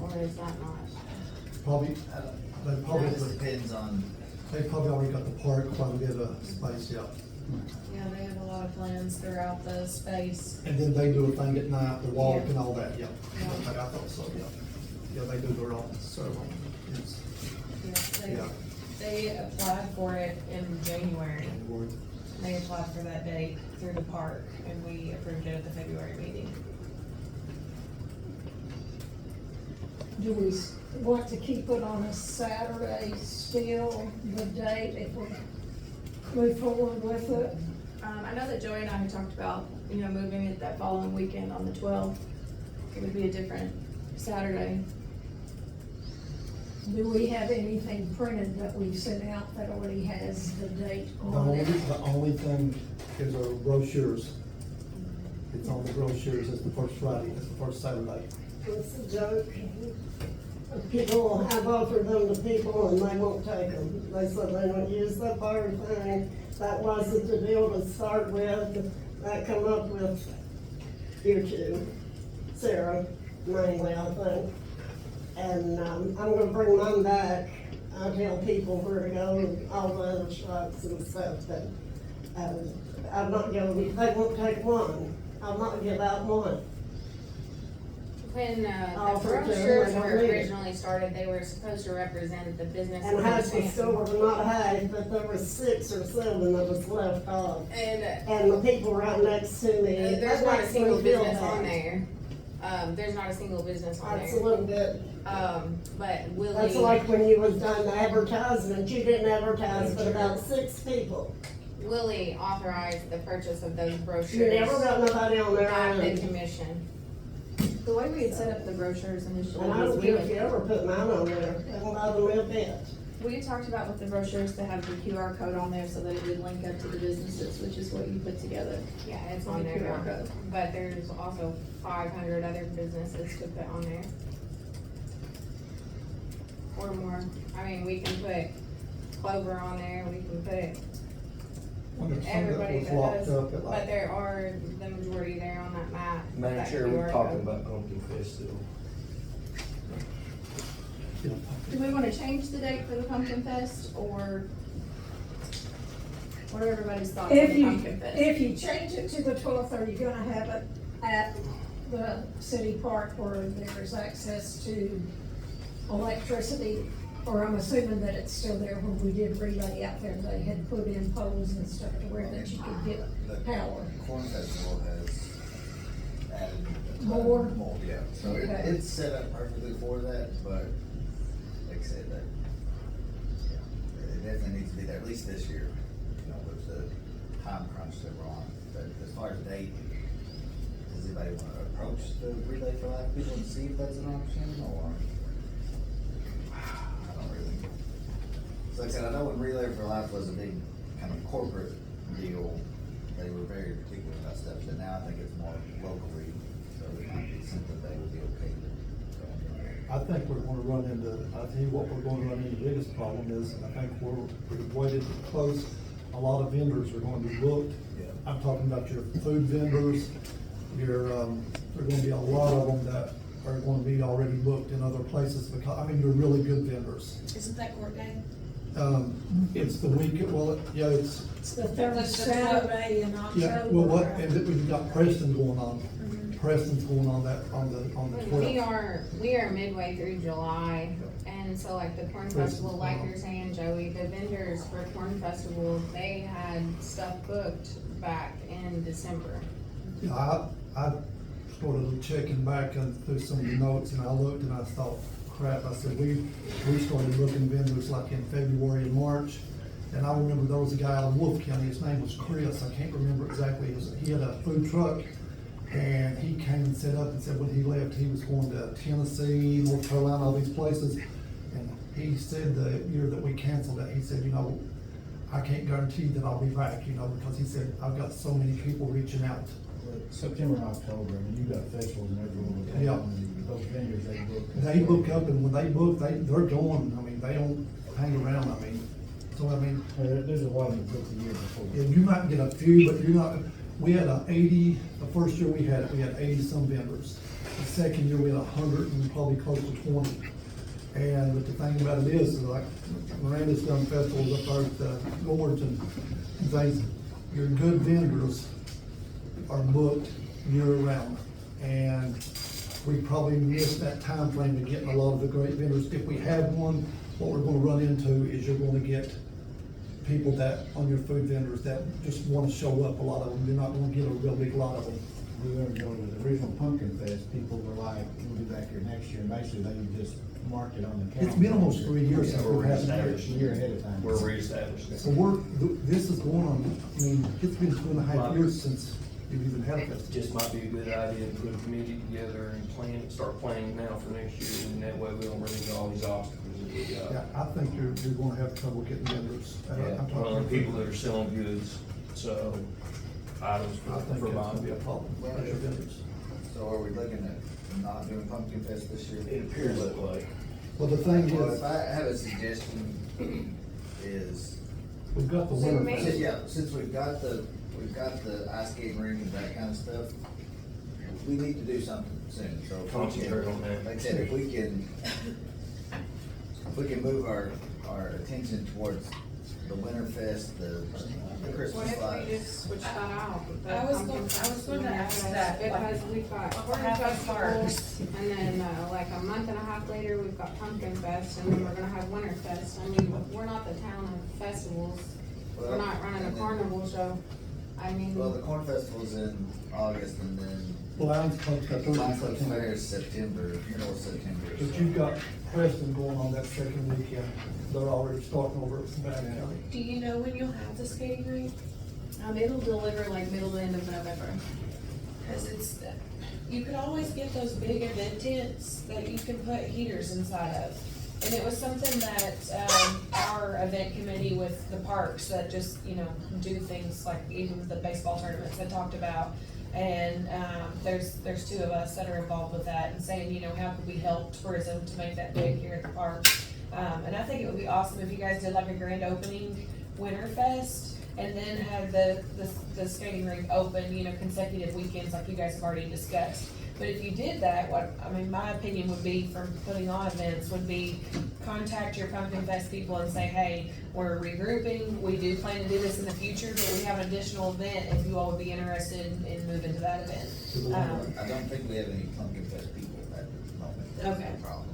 S9: Or is that not?
S5: Probably,
S12: It just depends on,
S5: they probably already got the park quite a bit of space, yeah.
S14: Yeah, they have a lot of plans throughout the space.
S5: And then they do a thing at night, the walk
S14: Yeah.
S5: and all that, yeah.
S14: Yeah.
S5: I thought so, yeah. Yeah, they do their own ceremony. It's, yeah.
S14: They applied for it in January. They applied for that date through the park, and we approved it at the February meeting.
S2: Do we want to keep it on a Saturday still, the date, if we move forward with it?
S1: I know that Joey and I had talked about, moving it that following weekend on the 12th. It would be a different Saturday.
S2: Do we have anything printed that we've sent out that already has the date on it?
S5: The only thing is our brochures. It's on the brochures, it's the first Friday, it's the first Saturday.
S8: It's a joke. People have offered them to people and they won't take them. They said they don't use that bar thing. That wasn't the deal to start with. That come up with you two, Sarah, mainly, I think. And, I'm gonna bring mine back. I tell people where to go, all the other shops and stuff, but, I'm not going, they won't take one. I'll not give out one.
S9: When, the
S8: Offer to,
S9: brochures
S8: I don't
S9: were
S8: need it.
S9: originally started, they were supposed to represent the business.
S8: And
S9: of
S8: half the
S9: Stanton.
S8: store, not half, but there was 6 or 7 that was left off.
S9: And,
S8: And the people right next to me.
S9: there's
S8: that
S9: not a
S8: makes
S9: single
S8: me feel
S9: business on
S8: bad.
S9: there. There's not a single business on
S8: That's a
S9: there.
S8: little bit,
S9: But Willie.
S8: that's like when you was done the advertisement, you didn't advertise but about 6 people.
S9: Willie authorized the purchase of those brochures.
S8: You never got nobody on there.
S9: Not the
S8: And
S9: commission.
S1: The way we had set up the brochures initially
S8: I
S1: was
S8: don't care if you ever put mine on there, it won't bother me a bit.
S1: we had talked about with the brochures to have the QR code on there so that it would link up to the businesses, which is what you put together.
S9: Yeah, it's
S1: On
S9: on
S1: the
S9: there
S1: QR
S9: now,
S1: code.
S9: but there's also 500 other businesses to put on there. Or more. I mean, we can put Clover on there, we can put
S5: When it's
S9: everybody
S5: something that
S9: that
S5: was
S9: does,
S5: locked up at
S9: but
S5: like,
S9: there are the majority there on that map.
S16: Madam
S9: that
S16: Chair, we're
S9: QR
S16: talking
S9: code.
S16: about Pumpkin Fest still.
S1: Do we wanna change the date for the Pumpkin Fest, or what are everybody's thoughts on
S2: If
S1: the
S2: you,
S1: Pumpkin Fest?
S2: if you change it to the 12th, are you gonna have it at the city park where there's access to electricity? Or I'm assuming that it's still there when we did relay out there, they had put in poles and stuff to where that you could get power.
S12: Corn Festival has added a ton
S2: More?
S12: more, yeah, so
S2: Okay.
S12: it's set up perfectly for that, but like I said, that, yeah, it definitely needs to be there, at least this year, you know, with the time crunch that we're on. But as far as date, does anybody wanna approach the Relay for Life people and see if that's an option, or? I don't really. So like I said, I know when Relay for Life was a big kind of corporate deal, they were very particular about stuff, but now I think it's more locally, so it might be something they would be okay with.
S5: I think we're gonna run into, I tell you what, we're gonna run into, the biggest problem is, I think we've waited to close, a lot of vendors are gonna be booked.
S12: Yeah.
S5: I'm talking about your food vendors, your, there are gonna be a lot of them that are gonna be already booked in other places, because, I mean, they're really good vendors.
S14: Isn't that court day?
S5: It's the week, well, yeah, it's,
S2: It's the third Saturday in October.
S5: yeah, well, what, and then we've got Preston going on. Preston's going on that, on the
S9: We
S5: 12th.
S9: are midway through July, and so like the Corn Festival, like you're saying, Joey, the vendors for Corn Festival, they had stuff booked back in December.
S5: Yeah, I started checking back through some of the notes, and I looked and I thought, crap, I said, we started looking vendors like in February and March. And I remember there was a guy out of Wolf County, his name was Chris, I can't remember exactly, he had a food truck. And he came and set up and said when he left, he was going to Tennessee, North Carolina, all these places. And he said the year that we canceled it, he said, you know, I can't guarantee that I'll be back, you know, because he said, I've got so many people reaching out.
S15: September and October, I mean, you got festivals and everyone.
S5: Yeah.
S15: Those vendors, they book.
S5: They book up, and when they book, they're going, I mean, they don't hang around, I mean, so I mean.
S15: There's a lot that book the year before.
S5: Yeah, you might get a few, but you're not, we had 80, the first year we had 80 some vendors. The second year we had 100 and probably close to 20. And but the thing about it is like Miranda's done festivals up there at the Lords and things, your good vendors are booked year round. And we probably missed that time frame to getting a lot of the great vendors. If we have one, what we're gonna run into is you're gonna get people that, on your food vendors that just wanna show up, a lot of them, you're not gonna get a real big lot of them.
S15: We were going to the original Pumpkin Fest, people were like, we'll be back here next year, and basically they just marked it on the calendar.
S5: It's been almost 3 years since
S16: We're
S5: we've had
S16: reestablishing.
S15: A year ahead of time.
S16: We're reestablishing.
S5: So this is going on, I mean, it's been 2.5 years since you've even had a
S16: It
S5: festival.
S16: just might be a good idea to put a committee together and start planning now for next year, and that way we don't run into all these obstacles that we got.
S5: Yeah, I think you're gonna have trouble getting vendors.
S16: Yeah,
S5: I'm
S16: well,
S5: talking
S16: and people that are selling goods, so items
S5: I think
S16: for
S5: that's gonna
S16: buying.
S5: be a problem, as your vendors.
S12: So are we looking at not doing Pumpkin Fest this year?
S16: It appears that way.
S5: Well, the thing
S12: Well,
S5: is,
S12: if I have a suggestion, is,
S5: we've got the
S9: So
S5: winter.
S9: maybe-
S5: fest.
S12: yeah, since we've got the ice skating rink and that kind of stuff, we need to do something soon, so. if we can-
S16: Concentrate on that.
S12: Like I said, if we can move our attention towards the Winter Fest, the
S9: What
S12: Christmas
S9: if we
S12: lights.
S9: just switch that out? the
S14: I was
S9: pumpkin
S14: going- I was
S9: festival
S14: going to
S9: and
S14: ask
S9: everything?
S14: that, like,
S9: Because we've got
S14: on
S9: Corn
S14: behalf of
S9: Festival,
S14: Parks.
S9: and then, like a month and a half later, we've got Pumpkin Fest, and then we're gonna have Winter Fest. I mean, we're not the town of festivals, we're not running a carnival show. I mean,
S12: Well, the corn festival's in August and then
S5: Lions Club's got theirs in
S12: Lions Club
S5: September.
S12: Fair is September, middle of September.
S5: But you've got Preston going on that second weekend. They're already starting over at Savannah County.
S14: Do you know when you'll have the skating rink?
S1: It'll deliver like middle to end of November.
S14: Cause it's, you could always get those big event tents that you can put heaters inside of. And it was something that, our event committee with the parks that just, do things like even with the baseball tournaments I talked about. And, there's two of us that are involved with that and saying, how could we help tourism to make that big here at the park? And I think it would be awesome if you guys did like a grand opening Winterfest and then had the skating rink open, consecutive weekends like you guys have already discussed. But if you did that, my opinion would be from putting on events would be contact your Pumpkin Fest people and say, hey, we're regrouping, we do plan to do this in the future, but we have an additional event if you all would be interested in moving to that event.
S12: I don't think we have any Pumpkin Fest people at the moment. That's
S14: Okay.
S12: no problem.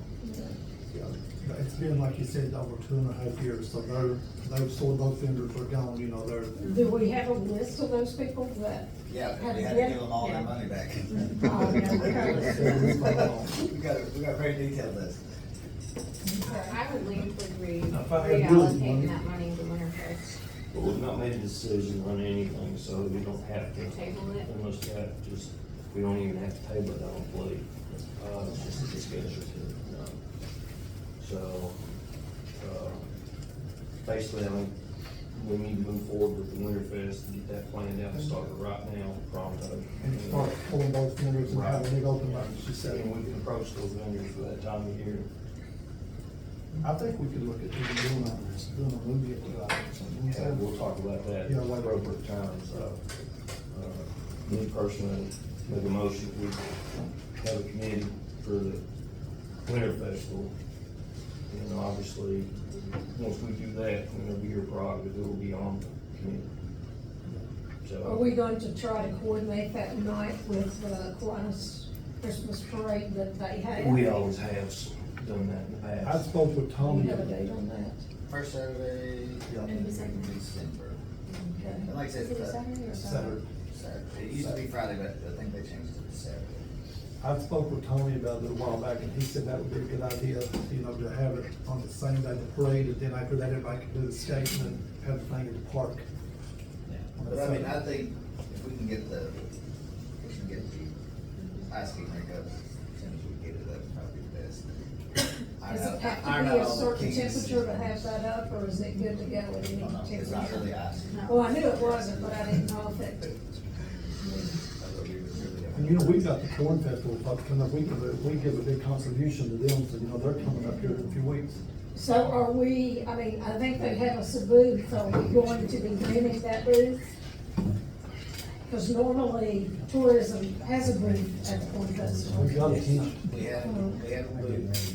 S5: But it's been, like you said, over 2.5 years, so those vendors are gone, they're.
S2: Do we have a list of those people that?
S12: Yeah,
S2: have
S12: we had to
S2: been?
S12: give them all their
S2: Yeah.
S12: money back.
S2: Oh, yeah, okay.
S12: We got a very detailed list.
S9: I would lean toward
S5: If I had really money.
S9: reallocating that money to Winterfest.
S13: But we've not made a decision on anything, so we don't have to.
S9: Table it.
S13: Unless that, we don't even have to table it, I don't believe. It's just a discussion. So, basically, I mean, we need to move forward with the Winterfest and get that planned out and start it right now, pronto.
S5: And start pulling both vendors and have a big open like she said.
S13: And we can approach those vendors for that time of year.
S5: I think we could look at even doing a movie at the or something.
S13: And we'll talk about that
S5: Yeah,
S13: at
S5: like-
S13: appropriate times. Me personally, make a motion, we have a committee for the Winter Festival. And obviously, once we do that, it'll be your prerogative, it will be on the committee.
S2: Are
S13: So,
S2: we going to try to coordinate that night with the Kiwanis Christmas parade that they have?
S13: we always have done that in the
S5: I
S13: past.
S5: spoke with
S2: Do
S5: Tommy.
S2: you have a date on that?
S12: First Saturday in December.
S2: Okay.
S12: And like I said,
S1: Is it a Saturday or
S5: Saturday.
S12: Saturday. It used to be Friday, but I think they changed it to Saturday.
S5: I spoke with Tony about it a while back, and he said that would be a good idea, to have it on the same day the parade, and then after that, everybody can do the skating and have the thing at the park.
S12: But I mean, I think if we can get the ice skating rink up, as soon as we get it up, probably the best.
S2: Does it have
S12: Iron
S2: to
S12: out
S2: be a
S12: all the
S2: certain
S12: kinks.
S2: temperature to have that up, or is it good to go at any
S12: Oh, no,
S2: temperature?
S12: it's not really ice.
S2: Well, I knew it wasn't, but I didn't know if it,
S5: And we've got the corn festival coming up, we give a big contribution to them, so, they're coming up here in a few weeks.
S2: so are we, I think they have us a booth, are we going to be renting that booth? Because normally tourism has a booth at the corn festival.
S5: We've got a tent.
S12: We have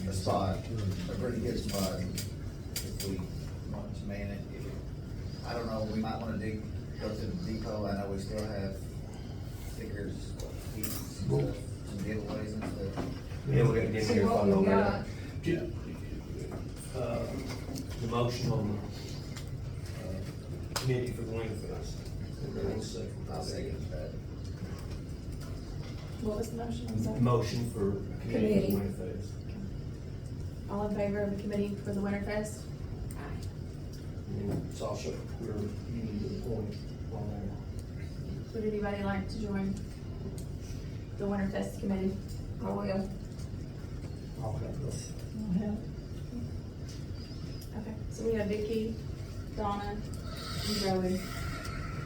S12: a spot, a pretty good spot, if we want to man it. I don't know, we might wanna go to the depot, I know we still have stickers, keys, some giveaways and stuff.
S13: Yeah, we gotta get
S2: See
S13: here
S2: what
S13: on
S2: we
S13: that.
S2: got.
S13: The motion on the committee for the Winterfest. One second.
S12: I'll second that.
S1: What was the motion? I'm sorry.
S13: Motion for committee for
S2: Committee.
S13: Winterfest.
S1: All in favor of the committee for the Winterfest?
S13: And Sasha, we're, you need to appoint on there.
S1: Would anybody like to join the Winterfest committee?
S2: I will.
S5: I'll have those.
S1: Okay, so we have Vicky, Donna, and Joey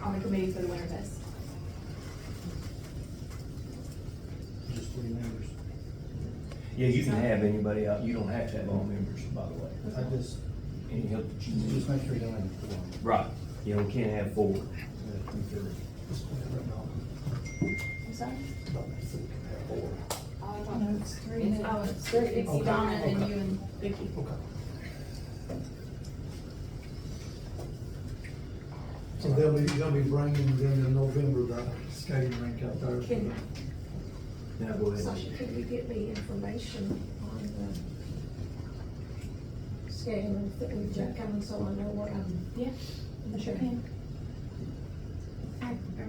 S1: on the committee for the Winterfest.
S6: Just 3 members.
S13: Yeah, you can have anybody out, you don't have to have all members, by the way.
S6: I just,
S13: Any help that you
S6: just
S13: need.
S6: make sure you don't have a quorum.
S13: Right, yeah, we can't have 4.
S6: Yeah, okay.
S5: Just put it right now.
S1: I'm sorry?
S5: Don't make sure we can have 4.
S1: No, it's three. Oh, it's three. It's
S5: Okay.
S1: Donna and you and Vicky.
S5: Okay. So they'll be bringing them in November, the skating rink out there.
S2: Can,
S13: Now go ahead.
S2: Sasha, could you get me information on the skating rink that we've got coming, so I know what I'm.
S1: Yeah, I sure can.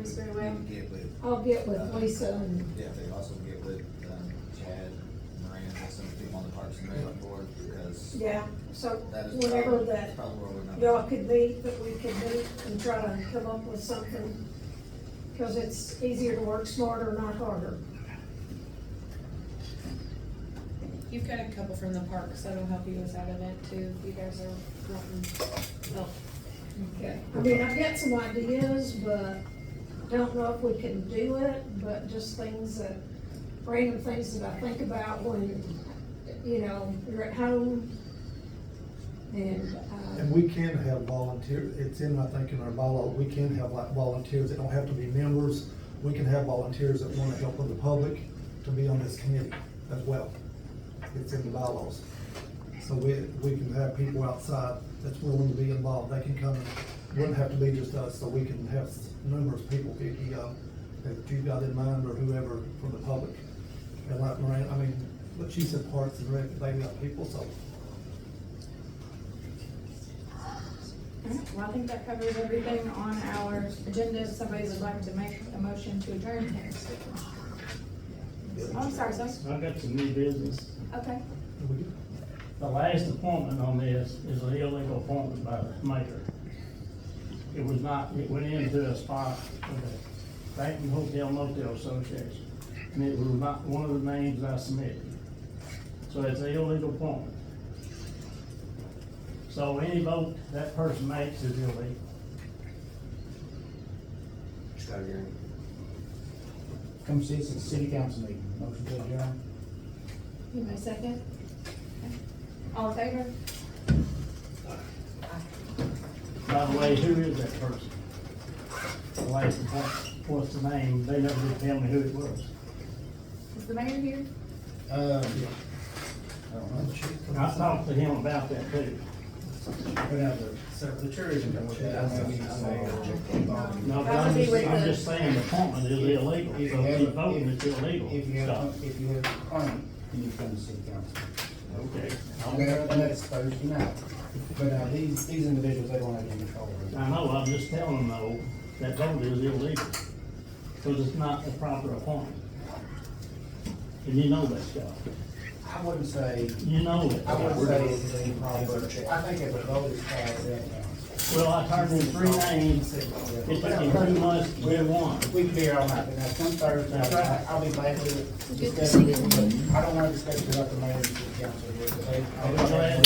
S1: Ms.
S12: You
S1: Fairway?
S12: would get with,
S2: I'll get with Lisa and,
S12: yeah, they also get with, Chad, Miranda, and some people on the Parks and Rec board, because
S2: yeah, so
S12: that is
S2: whenever
S12: probably,
S2: that
S12: that's probably where we're not.
S2: y'all could meet, that we could meet and try to come up with something. Cause it's easier to work smarter, not harder.
S14: You've got a couple from the parks that'll help you with that event too, if you guys are wanting help.
S2: Okay. I mean, I've got some ideas, but don't know if we can do it, but just things that, random things that I think about when, you know, you're at home.
S5: And we can have volunteer, it's in, I think, in our bylaw, we can have like volunteers, they don't have to be members. We can have volunteers that wanna help with the public to be on this committee as well. It's in the bylaws. So we can have people outside that's willing to be involved, they can come, it wouldn't have to be just us, so we can have numerous people, if you got in mind, or whoever from the public. And like Miranda, I mean, but she said Parks and Rec, they got people, so.
S1: Well, I think that covers everything on our agenda. If somebody would like to make a motion to adjourn. Oh, I'm sorry, sir.
S18: I've got some new business.
S1: Okay.
S18: The last appointment on this is an illegal appointment by the mayor. It was not, it went into a spot of the Stanton Hotel Motel Association, and it was not one of the names I submitted. So it's an illegal appointment. So any vote that person makes is illegal.
S15: Come see us at the city council meeting. Motion to adjourn.
S1: You may second. Okay. All in favor?
S18: By the way, who is that person? The last appointment, what's the name? They never did tell me who it was.
S1: Is the mayor here?
S15: I don't know.
S18: I talked to him about that too.
S15: The tourism board.
S18: No, but
S1: That would be with
S18: I'm
S1: the-
S18: just saying the appointment is illegal, so if you voting, it's illegal.
S15: If you
S18: Stop.
S15: have, if you have a permit, then you come to city council.
S18: Okay.
S15: And that's Thursday night. But, these individuals, they don't have any control over it.
S18: I know, I'm just telling them though, that vote is illegal, because it's not a proper appointment. And you know that, Scott.
S15: I wouldn't say,
S18: You know it.
S15: I wouldn't say it's improper. I think if a vote is passed, that counts.
S18: Well, I turned in 3 names, it took me 2 months to get one.
S15: We can be here all night, but now come Thursday, I'll be glad to discuss it. I don't wanna discuss it without the mayor and city council here, because
S18: I'll be glad